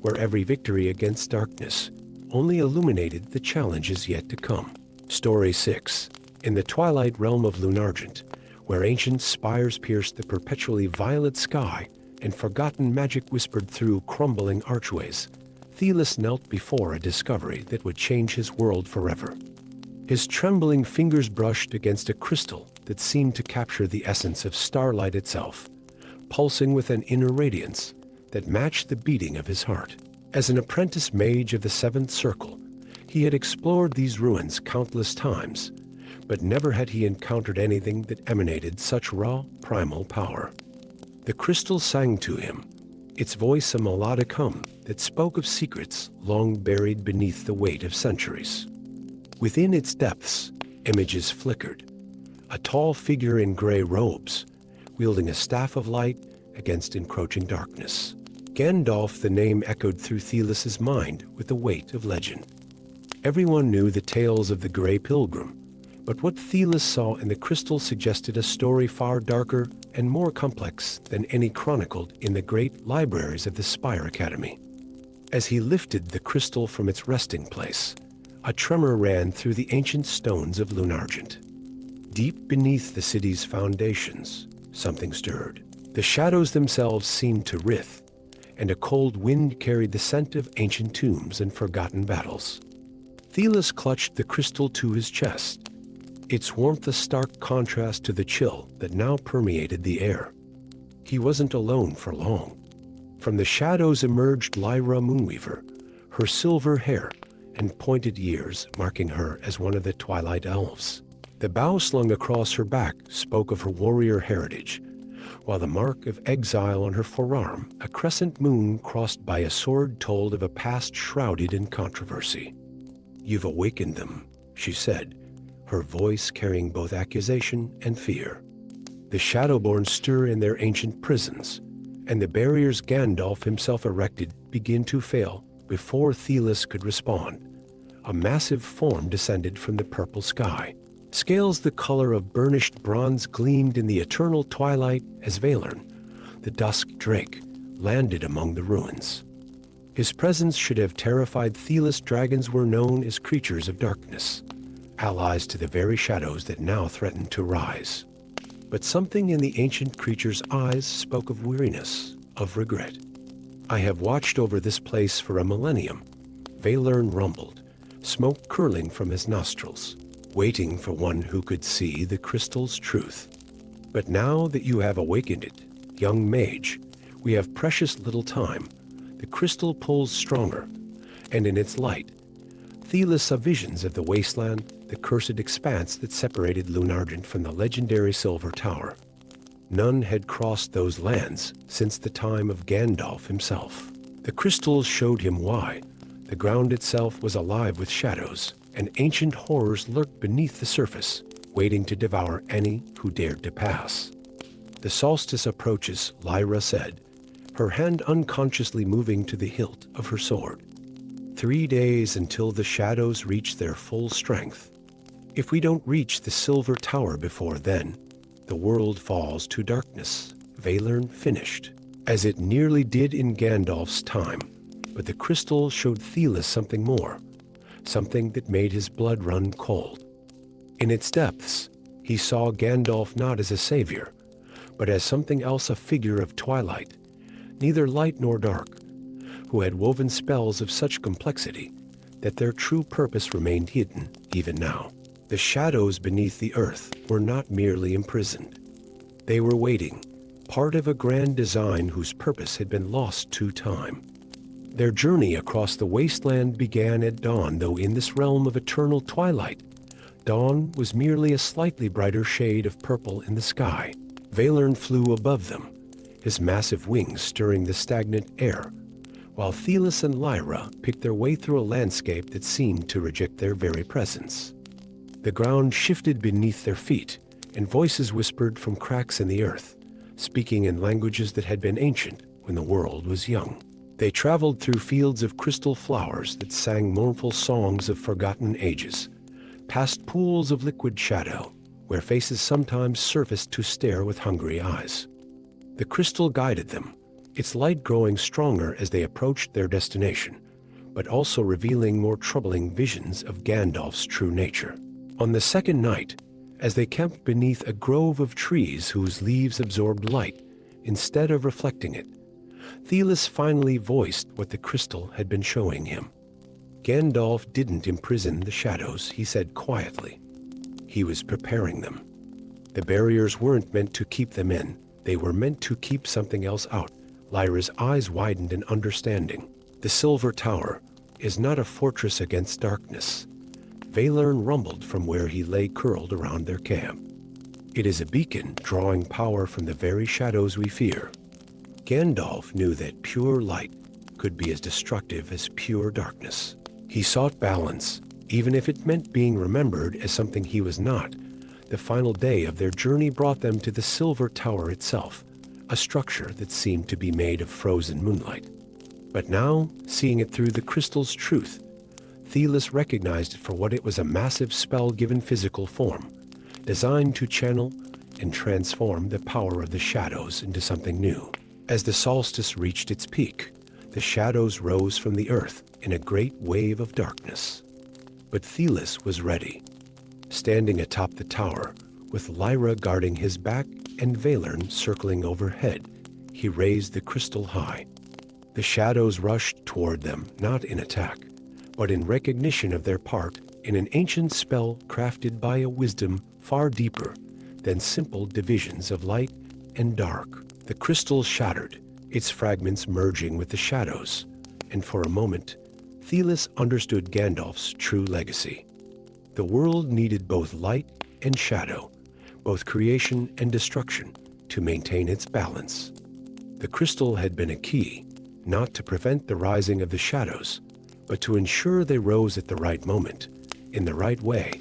where every victory against darkness only illuminated the challenges yet to come. Story 6. In the twilight realm of Lunargent, where ancient spires pierced the perpetually violet sky and forgotten magic whispered through crumbling archways, Thelis knelt before a discovery that would change his world forever. His trembling fingers brushed against a crystal that seemed to capture the essence of starlight itself, pulsing with an inner radiance that matched the beating of his heart. As an apprentice mage of the Seventh Circle, he had explored these ruins countless times, but never had he encountered anything that emanated such raw, primal power. The crystal sang to him, its voice a melodic hum that spoke of secrets long buried beneath the weight of centuries. Within its depths, images flickered. A tall figure in gray robes, wielding a staff of light against encroaching darkness. Gandalf, the name echoed through Thelis's mind with the weight of legend. Everyone knew the tales of the Grey Pilgrim, but what Thelis saw in the crystal suggested a story far darker and more complex than any chronicled in the great libraries of the Spire Academy. As he lifted the crystal from its resting place, a tremor ran through the ancient stones of Lunargent. Deep beneath the city's foundations, something stirred. The shadows themselves seemed to writhe, and a cold wind carried the scent of ancient tombs and forgotten battles. Thelis clutched the crystal to his chest, its warmth a stark contrast to the chill that now permeated the air. He wasn't alone for long. From the shadows emerged Lyra Moonweaver, her silver hair and pointed ears marking her as one of the Twilight Elves. The bow slung across her back spoke of her warrior heritage, while the mark of exile on her forearm, a crescent moon crossed by a sword, told of a past shrouded in controversy. "You've awakened them," she said, her voice carrying both accusation and fear. The shadowborn stir in their ancient prisons, and the barriers Gandalf himself erected begin to fail before Thelis could respond. A massive form descended from the purple sky, Scales the color of burnished bronze gleamed in the eternal twilight as Valern, the dusk drake, landed among the ruins. His presence should have terrified Thelis. Dragons were known as creatures of darkness, allies to the very shadows that now threatened to rise. But something in the ancient creature's eyes spoke of weariness, of regret. "I have watched over this place for a millennium," Valern rumbled, smoke curling from his nostrils, waiting for one who could see the crystal's truth. "But now that you have awakened it, young mage, we have precious little time." The crystal pulls stronger, and in its light, Thelis saw visions of the wasteland, the cursed expanse that separated Lunargent from the legendary Silver Tower. None had crossed those lands since the time of Gandalf himself. The crystals showed him why. The ground itself was alive with shadows, and ancient horrors lurked beneath the surface, waiting to devour any who dared to pass. "The solstice approaches," Lyra said, her hand unconsciously moving to the hilt of her sword. 3 days until the shadows reach their full strength. If we don't reach the Silver Tower before then, the world falls to darkness," Valern finished, as it nearly did in Gandalf's time. But the crystal showed Thelis something more, something that made his blood run cold. In its depths, he saw Gandalf not as a savior, but as something else, a figure of twilight, neither light nor dark, who had woven spells of such complexity that their true purpose remained hidden even now. The shadows beneath the earth were not merely imprisoned. They were waiting, part of a grand design whose purpose had been lost to time. Their journey across the wasteland began at dawn, though in this realm of eternal twilight, dawn was merely a slightly brighter shade of purple in the sky. Valern flew above them, his massive wings stirring the stagnant air, while Thelis and Lyra picked their way through a landscape that seemed to reject their very presence. The ground shifted beneath their feet, and voices whispered from cracks in the earth, speaking in languages that had been ancient when the world was young. They traveled through fields of crystal flowers that sang mournful songs of forgotten ages, past pools of liquid shadow, where faces sometimes surfaced to stare with hungry eyes. The crystal guided them, its light growing stronger as they approached their destination, but also revealing more troubling visions of Gandalf's true nature. On the second night, as they camped beneath a grove of trees whose leaves absorbed light instead of reflecting it, Thelis finally voiced what the crystal had been showing him. "Gandalf didn't imprison the shadows," he said quietly. "He was preparing them. The barriers weren't meant to keep them in, they were meant to keep something else out." Lyra's eyes widened in understanding. "The Silver Tower is not a fortress against darkness," Valern rumbled from where he lay curled around their camp. "It is a beacon drawing power from the very shadows we fear." Gandalf knew that pure light could be as destructive as pure darkness. He sought balance, even if it meant being remembered as something he was not. The final day of their journey brought them to the Silver Tower itself, a structure that seemed to be made of frozen moonlight. But now, seeing it through the crystal's truth, Thelis recognized it for what it was: a massive spell-given physical form, designed to channel and transform the power of the shadows into something new. As the solstice reached its peak, the shadows rose from the earth in a great wave of darkness. But Thelis was ready. Standing atop the tower, with Lyra guarding his back and Valern circling overhead, he raised the crystal high. The shadows rushed toward them, not in attack, but in recognition of their part in an ancient spell crafted by a wisdom far deeper than simple divisions of light and dark. The crystal shattered, its fragments merging with the shadows, and for a moment, Thelis understood Gandalf's true legacy. The world needed both light and shadow, both creation and destruction, to maintain its balance. The crystal had been a key, not to prevent the rising of the shadows, but to ensure they rose at the right moment, in the right way,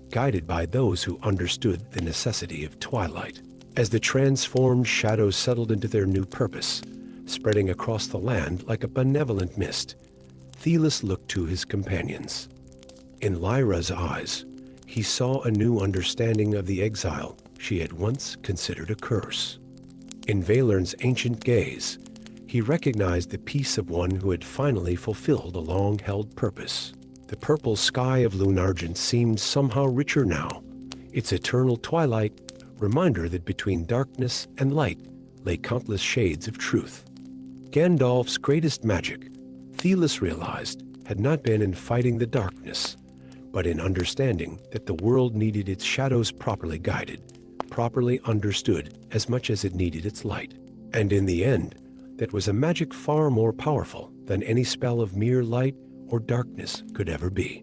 guided by those who understood the necessity of twilight. As the transformed shadows settled into their new purpose, spreading across the land like a benevolent mist, Thelis looked to his companions. In Lyra's eyes, he saw a new understanding of the exile she had once considered a curse. In Valarn's ancient gaze, he recognized the peace of one who had finally fulfilled a long-held purpose. The purple sky of Lunargent seemed somehow richer now, its eternal twilight, reminder that between darkness and light lay countless shades of truth. Gandalf's greatest magic, Thelis realized, had not been in fighting the darkness, but in understanding that the world needed its shadows properly guided, properly understood as much as it needed its light. And in the end, that was a magic far more powerful than any spell of mere light or darkness could ever be.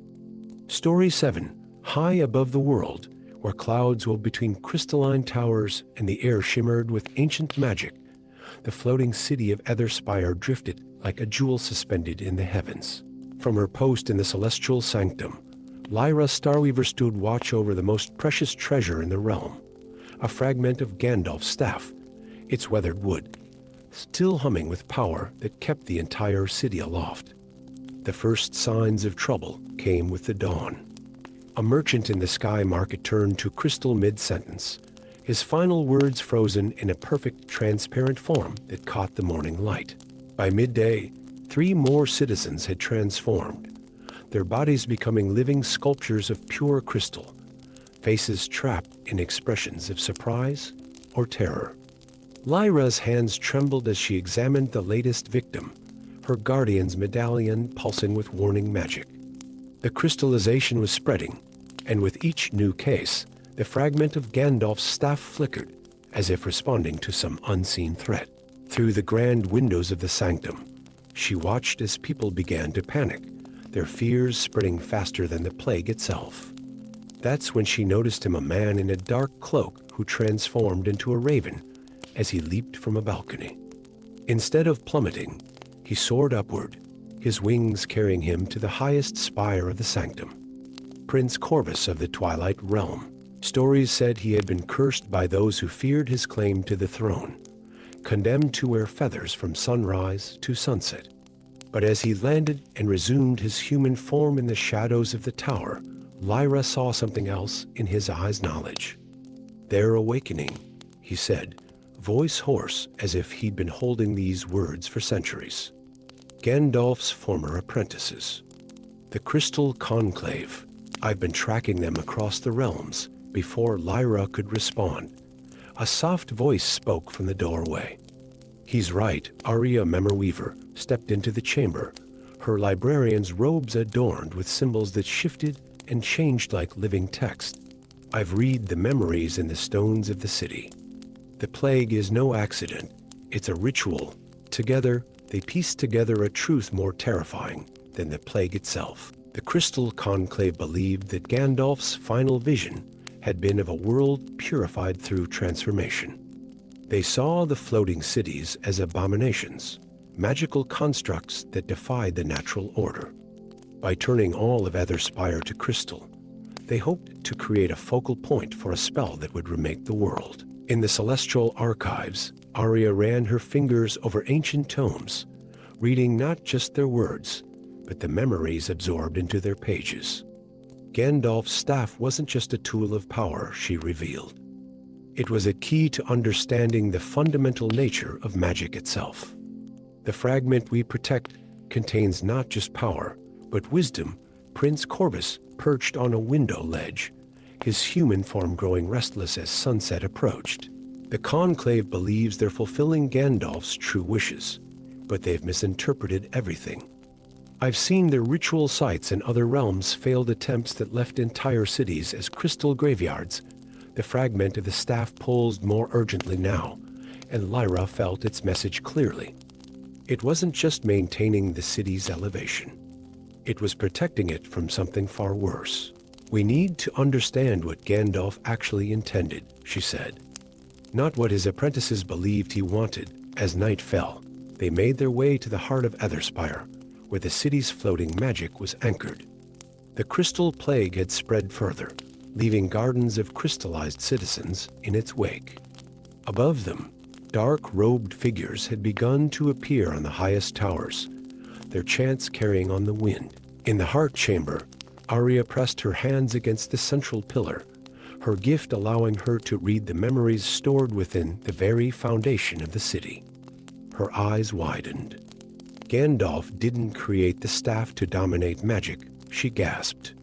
Story 7. High above the world, where clouds wove between crystalline towers and the air shimmered with ancient magic, the floating city of Spire drifted like a jewel suspended in the heavens. From her post in the celestial sanctum, Lyra Starweaver stood watch over the most precious treasure in the realm, a fragment of Gandalf's staff, its weathered wood, still humming with power that kept the entire city aloft. The first signs of trouble came with the dawn. A merchant in the sky market turned to crystal mid-sentence, his final words frozen in a perfect transparent form that caught the morning light. By midday, 3 more citizens had transformed, their bodies becoming living sculptures of pure crystal, faces trapped in expressions of surprise or terror. Lyra's hands trembled as she examined the latest victim, her guardian's medallion pulsing with warning magic. The crystallization was spreading, and with each new case, the fragment of Gandalf's staff flickered, as if responding to some unseen threat. Through the grand windows of the sanctum, she watched as people began to panic, their fears spreading faster than the plague itself. That's when she noticed him, a man in a dark cloak who transformed into a raven as he leaped from a balcony. Instead of plummeting, he soared upward, his wings carrying him to the highest spire of the sanctum. Prince Corvus of the Twilight Realm. Stories said he had been cursed by those who feared his claim to the throne, condemned to wear feathers from sunrise to sunset. But as he landed and resumed his human form in the shadows of the tower, Lyra saw something else in his eyes: knowledge. "They're awakening," he said, voice hoarse as if he'd been holding these words for centuries. Gandalf's former apprentices. The Crystal Conclave. I've been tracking them across the realms. Before Lyra could respond, a soft voice spoke from the doorway. "He's right." Arya Memorweaver stepped into the chamber, her librarian's robes adorned with symbols that shifted and changed like living text. "I've read the memories in the stones of the city. The plague is no accident. It's a ritual. Together, they piece together a truth more terrifying than the plague itself." The Crystal Conclave believed that Gandalf's final vision had been of a world purified through transformation. They saw the floating cities as abominations, magical constructs that defied the natural order. By turning all of Spire to crystal, they hoped to create a focal point for a spell that would remake the world. In the celestial archives, Arya ran her fingers over ancient tomes, reading not just their words, but the memories absorbed into their pages. Gandalf's staff wasn't just a tool of power, she revealed. It was a key to understanding the fundamental nature of magic itself. The fragment we protect contains not just power, but wisdom. Prince Corvus perched on a window ledge, his human form growing restless as sunset approached. The Conclave believes they're fulfilling Gandalf's true wishes, but they've misinterpreted everything. I've seen their ritual sites in other realms, failed attempts that left entire cities as crystal graveyards. The fragment of the staff pulsed more urgently now, and Lyra felt its message clearly. It wasn't just maintaining the city's elevation. It was protecting it from something far worse. "We need to understand what Gandalf actually intended," she said. Not what his apprentices believed he wanted. As night fell, they made their way to the heart of Spire, where the city's floating magic was anchored. The crystal plague had spread further, leaving gardens of crystallized citizens in its wake. Above them, dark-robed figures had begun to appear on the highest towers, their chants carrying on the wind. In the heart chamber, Arya pressed her hands against the central pillar, her gift allowing her to read the memories stored within the very foundation of the city. Her eyes widened. Gandalf didn't create the staff to dominate magic, she gasped.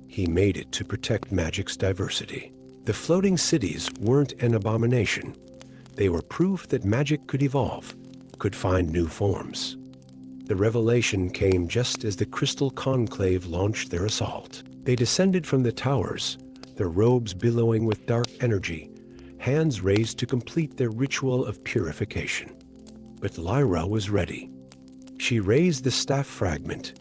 He made it to protect magic's diversity. The floating cities weren't an abomination. They were proof that magic could evolve, could find new forms. The revelation came just as the Crystal Conclave launched their assault. They descended from the towers, their robes billowing with dark energy, hands raised to complete their ritual of purification. But Lyra was ready. She raised the staff fragment,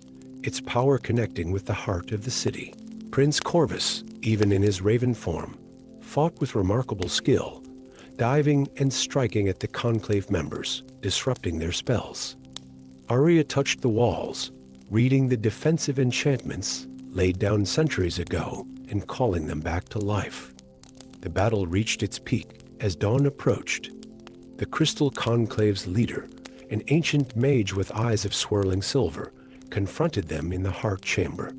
its power connecting with the heart of the city. Prince Corvus, even in his raven form, fought with remarkable skill, diving and striking at the conclave members, disrupting their spells. Arya touched the walls, reading the defensive enchantments laid down centuries ago and calling them back to life. The battle reached its peak as dawn approached. The Crystal Conclave's leader, an ancient mage with eyes of swirling silver, confronted them in the heart chamber.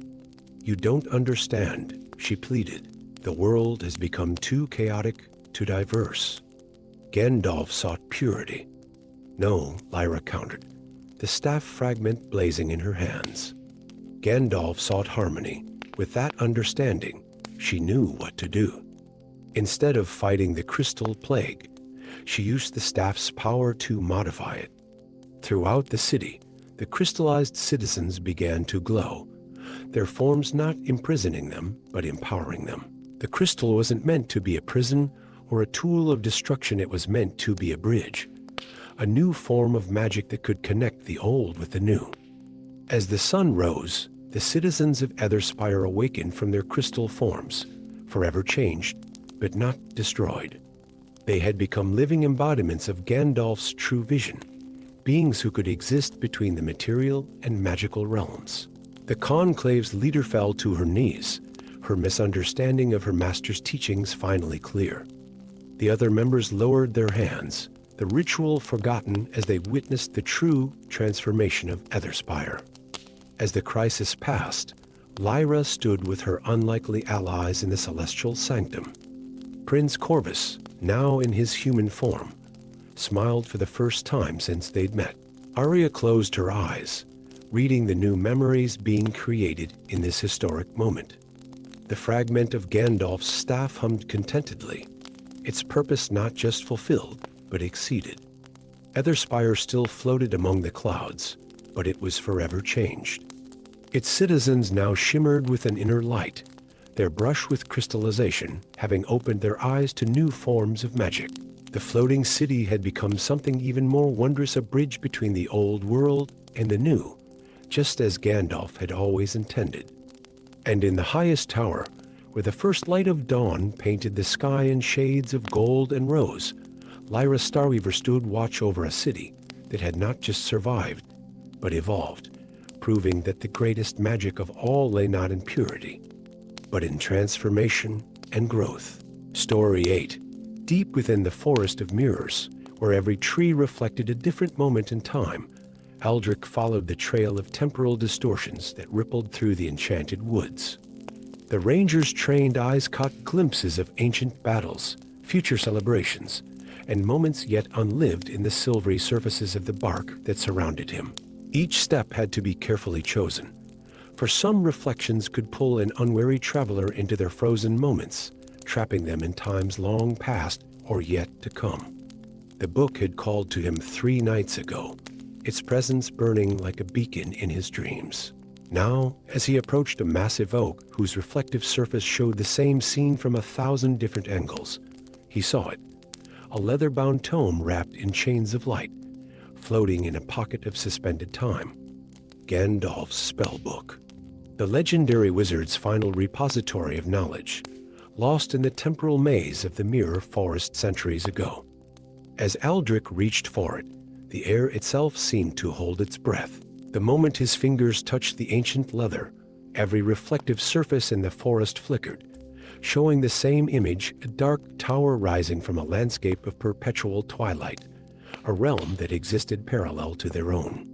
"You don't understand," she pleaded. "The world has become too chaotic, too diverse." Gandalf sought purity. "No," Lyra countered, the staff fragment blazing in her hands. Gandalf sought harmony. With that understanding, she knew what to do. Instead of fighting the crystal plague, she used the staff's power to modify it. Throughout the city, the crystallized citizens began to glow, their forms not imprisoning them, but empowering them. The crystal wasn't meant to be a prison or a tool of destruction, it was meant to be a bridge, a new form of magic that could connect the old with the new. As the sun rose, the citizens of Spire awakened from their crystal forms, forever changed, but not destroyed. They had become living embodiments of Gandalf's true vision, beings who could exist between the material and magical realms. The Conclave's leader fell to her knees, her misunderstanding of her master's teachings finally clear. The other members lowered their hands, the ritual forgotten as they witnessed the true transformation of Spire. As the crisis passed, Lyra stood with her unlikely allies in the celestial sanctum. Prince Corvus, now in his human form, smiled for the first time since they'd met. Arya closed her eyes, reading the new memories being created in this historic moment. The fragment of Gandalf's staff hummed contentedly, its purpose not just fulfilled, but exceeded. Spire still floated among the clouds, but it was forever changed. Its citizens now shimmered with an inner light, their brush with crystallization having opened their eyes to new forms of magic. The floating city had become something even more wondrous, a bridge between the old world and the new, just as Gandalf had always intended. And in the highest tower, where the first light of dawn painted the sky in shades of gold and rose, Lyra Starweaver stood watch over a city that had not just survived, but evolved, proving that the greatest magic of all lay not in purity, but in transformation and growth. Story 8. Deep within the forest of mirrors, where every tree reflected a different moment in time, Aldrich followed the trail of temporal distortions that rippled through the enchanted woods. The ranger's trained eyes caught glimpses of ancient battles, future celebrations, and moments yet unlived in the silvery surfaces of the bark that surrounded him. Each step had to be carefully chosen, for some reflections could pull an unwary traveler into their frozen moments, trapping them in times long past or yet to come. The book had called to him 3 nights ago, its presence burning like a beacon in his dreams. Now, as he approached a massive oak whose reflective surface showed the same scene from 1,000 different angles, he saw it, a leather-bound tome wrapped in chains of light, floating in a pocket of suspended time. Gandalf's spellbook, the legendary wizard's final repository of knowledge, lost in the temporal maze of the mirror forest centuries ago. As Aldrich reached for it, the air itself seemed to hold its breath. The moment his fingers touched the ancient leather, every reflective surface in the forest flickered, showing the same image, a dark tower rising from a landscape of perpetual twilight, a realm that existed parallel to their own.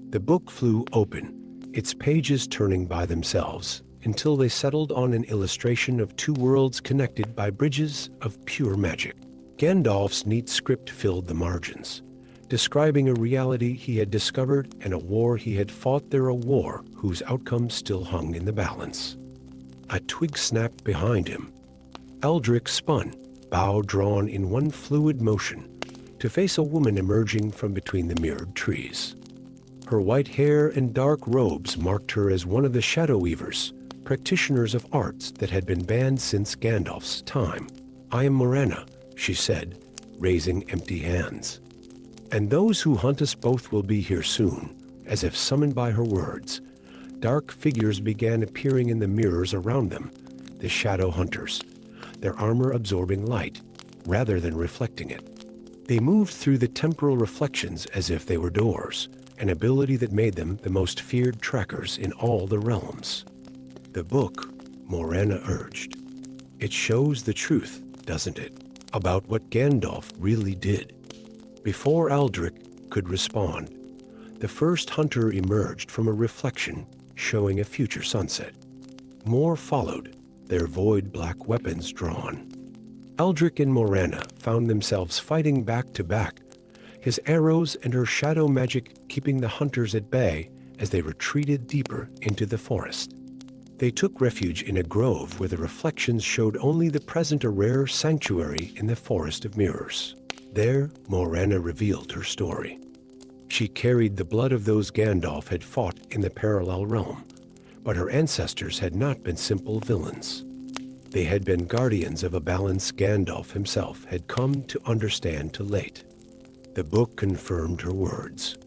The book flew open, its pages turning by themselves, until they settled on an illustration of two worlds connected by bridges of pure magic. Gandalf's neat script filled the margins, describing a reality he had discovered and a war he had fought there, a war whose outcome still hung in the balance. A twig snapped behind him. Eldrick spun, bow drawn in one fluid motion, to face a woman emerging from between the mirrored trees. Her white hair and dark robes marked her as one of the Shadow Weavers, practitioners of arts that had been banned since Gandalf's time. "I am Morana," she said, raising empty hands. "And those who hunt us both will be here soon." As if summoned by her words, dark figures began appearing in the mirrors around them, the Shadow Hunters, their armor absorbing light, rather than reflecting it. They moved through the temporal reflections as if they were doors, an ability that made them the most feared trackers in all the realms. "The book," Morana urged. "It shows the truth, doesn't it, about what Gandalf really did?" Before Eldrick could respond, the first hunter emerged from a reflection showing a future sunset. More followed, their void black weapons drawn. Eldrick and Morana found themselves fighting back to back, his arrows and her shadow magic keeping the hunters at bay as they retreated deeper into the forest. They took refuge in a grove where the reflections showed only the present, a rare sanctuary in the Forest of Mirrors. There, Morana revealed her story. She carried the blood of those Gandalf had fought in the parallel realm, but her ancestors had not been simple villains. They had been guardians of a balance Gandalf himself had come to understand too late. The book confirmed her words.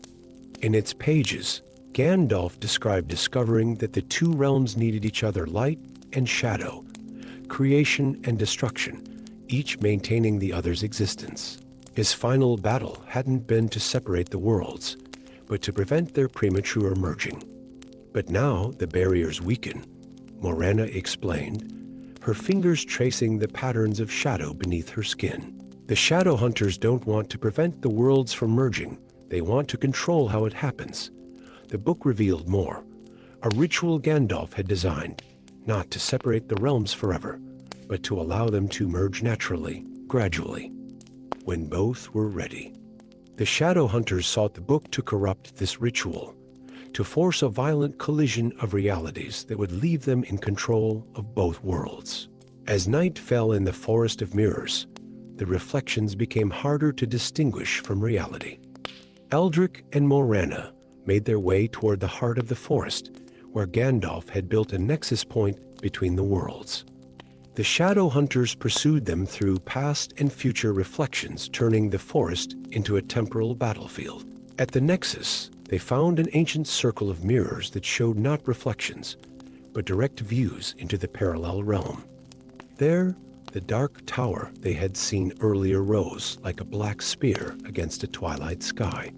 In its pages, Gandalf described discovering that the two realms needed each other, light and shadow, creation and destruction, each maintaining the other's existence. His final battle hadn't been to separate the worlds, but to prevent their premature merging. But now the barriers weaken, Morana explained, her fingers tracing the patterns of shadow beneath her skin. The Shadow Hunters don't want to prevent the worlds from merging, they want to control how it happens. The book revealed more, a ritual Gandalf had designed, not to separate the realms forever, but to allow them to merge naturally, gradually, when both were ready. The Shadow Hunters sought the book to corrupt this ritual, to force a violent collision of realities that would leave them in control of both worlds. As night fell in the Forest of Mirrors, the reflections became harder to distinguish from reality. Eldrick and Morana made their way toward the heart of the forest, where Gandalf had built a nexus point between the worlds. The Shadow Hunters pursued them through past and future reflections, turning the forest into a temporal battlefield. At the nexus, they found an ancient circle of mirrors that showed not reflections, but direct views into the parallel realm. There, the dark tower they had seen earlier rose like a black spear against a twilight sky.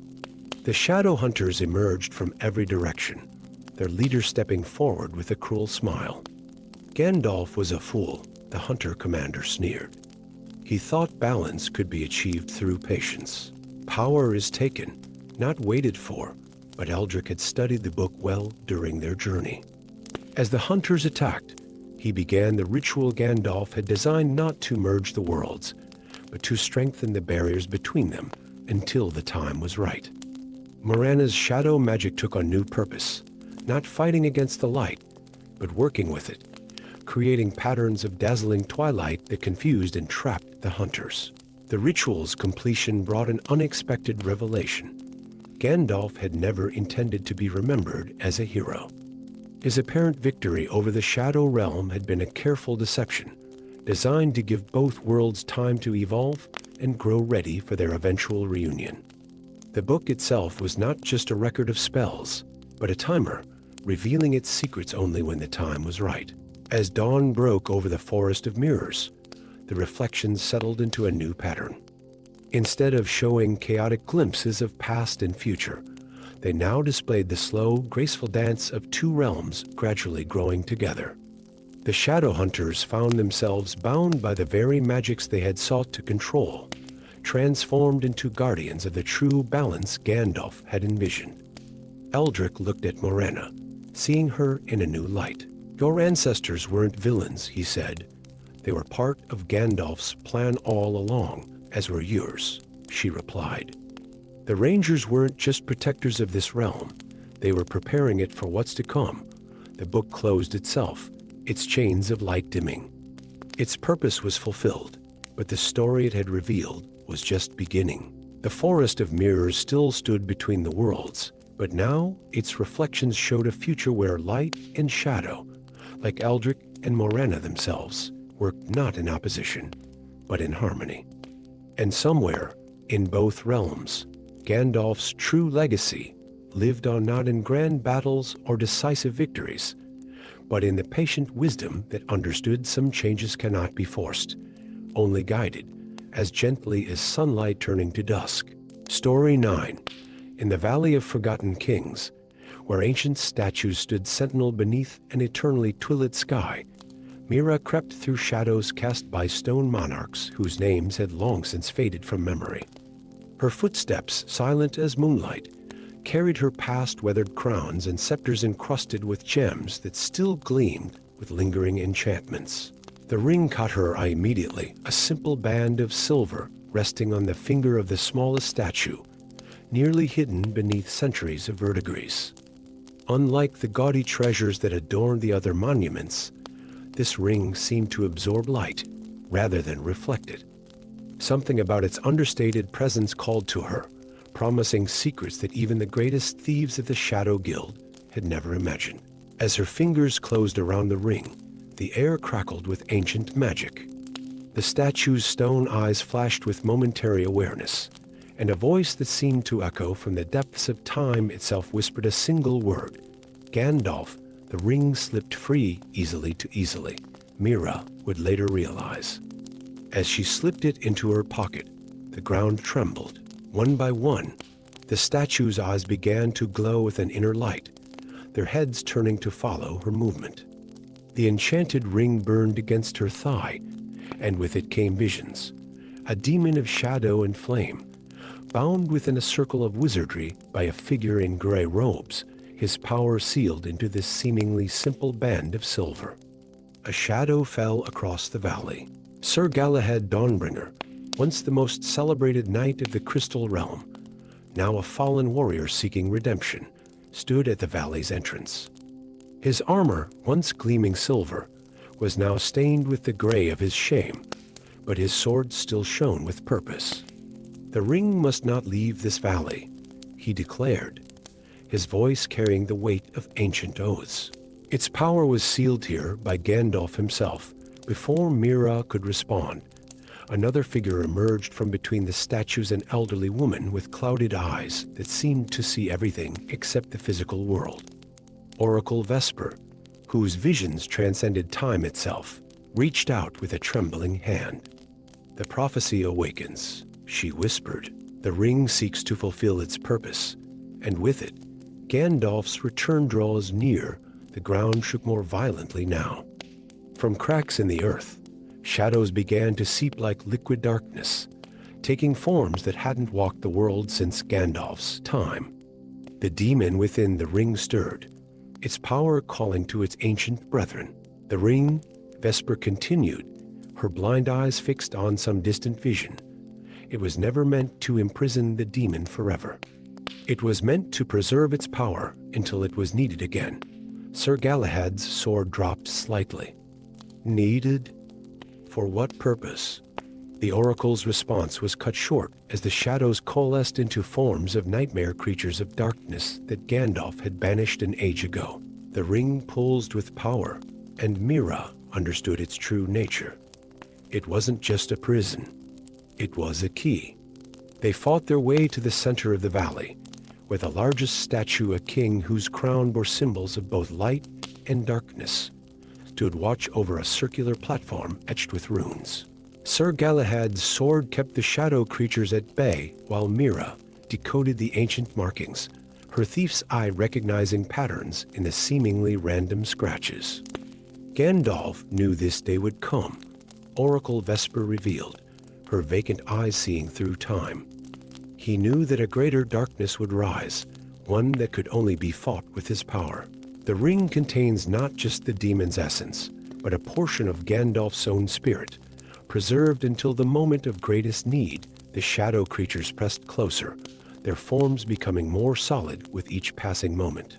The Shadow Hunters emerged from every direction, their leader stepping forward with a cruel smile. Gandalf was a fool, the hunter commander sneered. He thought balance could be achieved through patience. Power is taken, not waited for, but Eldrick had studied the book well during their journey. As the hunters attacked, he began the ritual Gandalf had designed not to merge the worlds, but to strengthen the barriers between them until the time was right. Morana's shadow magic took on new purpose, not fighting against the light, but working with it, creating patterns of dazzling twilight that confused and trapped the hunters. The ritual's completion brought an unexpected revelation. Gandalf had never intended to be remembered as a hero. His apparent victory over the Shadow Realm had been a careful deception, designed to give both worlds time to evolve and grow ready for their eventual reunion. The book itself was not just a record of spells, but a timer, revealing its secrets only when the time was right. As dawn broke over the Forest of Mirrors, the reflections settled into a new pattern. Instead of showing chaotic glimpses of past and future, they now displayed the slow, graceful dance of two realms gradually growing together. The Shadow Hunters found themselves bound by the very magics they had sought to control, transformed into guardians of the true balance Gandalf had envisioned. Eldrick looked at Morana, seeing her in a new light. "Your ancestors weren't villains," he said. "They were part of Gandalf's plan all along, as were yours," she replied. "The Rangers weren't just protectors of this realm. They were preparing it for what's to come." The book closed itself, its chains of light dimming. Its purpose was fulfilled, but the story it had revealed was just beginning. The forest of mirrors still stood between the worlds, but now its reflections showed a future where light and shadow, like Eldrick and Morana themselves, worked not in opposition, but in harmony. And somewhere, in both realms, Gandalf's true legacy lived on not in grand battles or decisive victories, but in the patient wisdom that understood some changes cannot be forced, only guided, as gently as sunlight turning to dusk. Story 9. In the Valley of Forgotten Kings, where ancient statues stood sentinel beneath an eternally twilit sky, Mira crept through shadows cast by stone monarchs whose names had long since faded from memory. Her footsteps, silent as moonlight, carried her past weathered crowns and scepters encrusted with gems that still gleamed with lingering enchantments. The ring caught her eye immediately, a simple band of silver resting on the finger of the smallest statue, nearly hidden beneath centuries of verdigris. Unlike the gaudy treasures that adorned the other monuments, this ring seemed to absorb light rather than reflect it. Something about its understated presence called to her, promising secrets that even the greatest thieves of the Shadow Guild had never imagined. As her fingers closed around the ring, the air crackled with ancient magic. The statue's stone eyes flashed with momentary awareness, and a voice that seemed to echo from the depths of time itself whispered a single word. Gandalf. The ring slipped free easily, Mira would later realize. As she slipped it into her pocket, the ground trembled. One by one, the statue's eyes began to glow with an inner light, their heads turning to follow her movement. The enchanted ring burned against her thigh, and with it came visions. A demon of shadow and flame, bound within a circle of wizardry by a figure in gray robes, his power sealed into this seemingly simple band of silver. A shadow fell across the valley. Sir Galahad Dawnbringer, once the most celebrated knight of the Crystal Realm, now a fallen warrior seeking redemption, stood at the valley's entrance. His armor, once gleaming silver, was now stained with the gray of his shame, but his sword still shone with purpose. "The ring must not leave this valley," he declared, his voice carrying the weight of ancient oaths. Its power was sealed here by Gandalf himself. Before Mira could respond, another figure emerged from between the statues, an elderly woman with clouded eyes that seemed to see everything except the physical world. Oracle Vesper, whose visions transcended time itself, reached out with a trembling hand. "The prophecy awakens," she whispered. "The ring seeks to fulfill its purpose, and with it, Gandalf's return draws near." The ground shook more violently now. From cracks in the earth, shadows began to seep like liquid darkness, taking forms that hadn't walked the world since Gandalf's time. The demon within the ring stirred, its power calling to its ancient brethren. "The ring," Vesper continued, her blind eyes fixed on some distant vision. "It was never meant to imprison the demon forever. It was meant to preserve its power until it was needed again." Sir Galahad's sword dropped slightly. "Needed? For what purpose?" The oracle's response was cut short as the shadows coalesced into forms of nightmare creatures of darkness that Gandalf had banished an age ago. The ring pulsed with power, and Mira understood its true nature. It wasn't just a prison. It was a key. They fought their way to the center of the valley, where the largest statue, a king whose crown bore symbols of both light and darkness, stood watch over a circular platform etched with runes. Sir Galahad's sword kept the shadow creatures at bay while Mira decoded the ancient markings, her thief's eye recognizing patterns in the seemingly random scratches. Gandalf knew this day would come, Oracle Vesper revealed, her vacant eyes seeing through time. He knew that a greater darkness would rise, one that could only be fought with his power. The ring contains not just the demon's essence, but a portion of Gandalf's own spirit, preserved until the moment of greatest need. The shadow creatures pressed closer, their forms becoming more solid with each passing moment.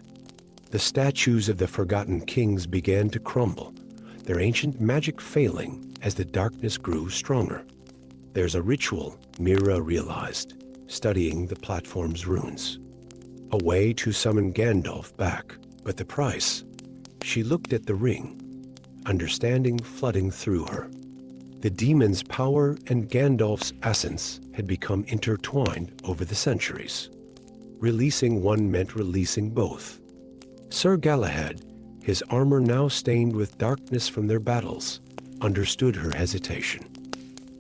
The statues of the forgotten kings began to crumble, their ancient magic failing as the darkness grew stronger. There's a ritual, Mira realized, studying the platform's runes. A way to summon Gandalf back, but the price. She looked at the ring, understanding flooding through her. The demon's power and Gandalf's essence had become intertwined over the centuries. Releasing one meant releasing both. Sir Galahad, his armor now stained with darkness from their battles, understood her hesitation.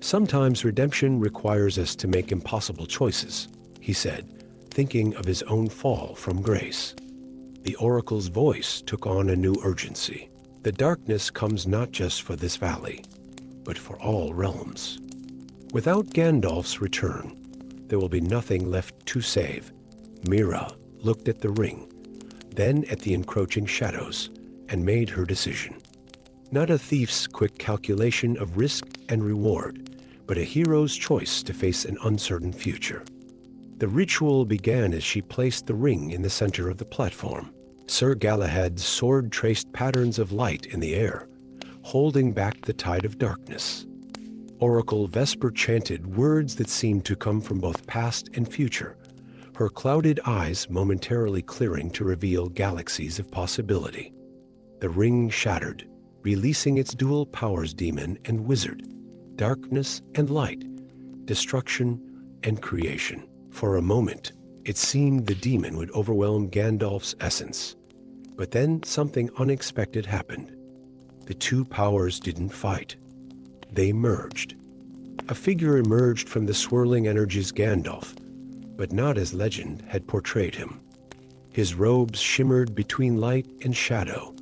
Sometimes redemption requires us to make impossible choices, he said, thinking of his own fall from grace. The oracle's voice took on a new urgency. The darkness comes not just for this valley, but for all realms. Without Gandalf's return, there will be nothing left to save. Mira looked at the ring, then at the encroaching shadows, and made her decision. Not a thief's quick calculation of risk and reward, but a hero's choice to face an uncertain future. The ritual began as she placed the ring in the center of the platform. Sir Galahad's sword traced patterns of light in the air, holding back the tide of darkness. Oracle Vesper chanted words that seemed to come from both past and future, her clouded eyes momentarily clearing to reveal galaxies of possibility. The ring shattered, releasing its dual powers, demon and wizard, darkness and light, destruction and creation. For a moment, it seemed the demon would overwhelm Gandalf's essence. But then something unexpected happened. The two powers didn't fight. They merged. A figure emerged from the swirling energies Gandalf, but not as legend had portrayed him. His robes shimmered between light and shadow,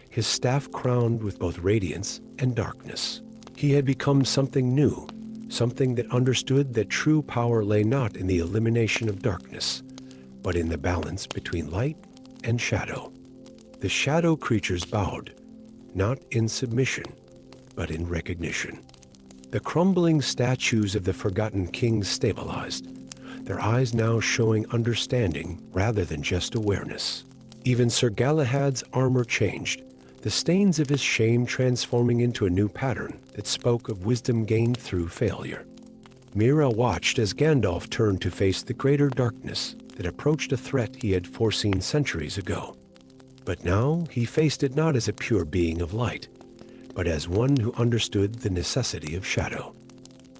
his staff crowned with both radiance and darkness. He had become something new, something that understood that true power lay not in the elimination of darkness, but in the balance between light and shadow. The shadow creatures bowed, not in submission, but in recognition. The crumbling statues of the forgotten kings stabilized, their eyes now showing understanding rather than just awareness. Even Sir Galahad's armor changed, the stains of his shame transforming into a new pattern that spoke of wisdom gained through failure. Mira watched as Gandalf turned to face the greater darkness that approached a threat he had foreseen centuries ago. But now he faced it not as a pure being of light, but as one who understood the necessity of shadow.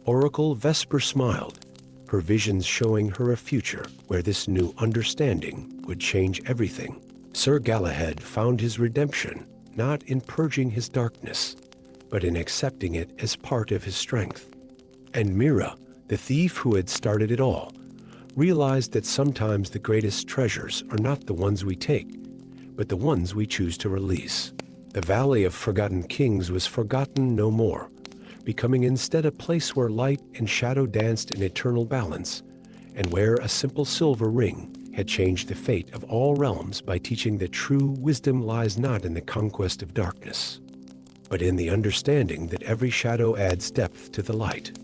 Oracle Vesper smiled, her visions showing her a future where this new understanding would change everything. Sir Galahad found his redemption not in purging his darkness, but in accepting it as part of his strength. And Mira, the thief who had started it all, realized that sometimes the greatest treasures are not the ones we take, but the ones we choose to release. The Valley of Forgotten Kings was forgotten no more, becoming instead a place where light and shadow danced in eternal balance, and where a simple silver ring had changed the fate of all realms by teaching that true wisdom lies not in the conquest of darkness, but in the understanding that every shadow adds depth to the light.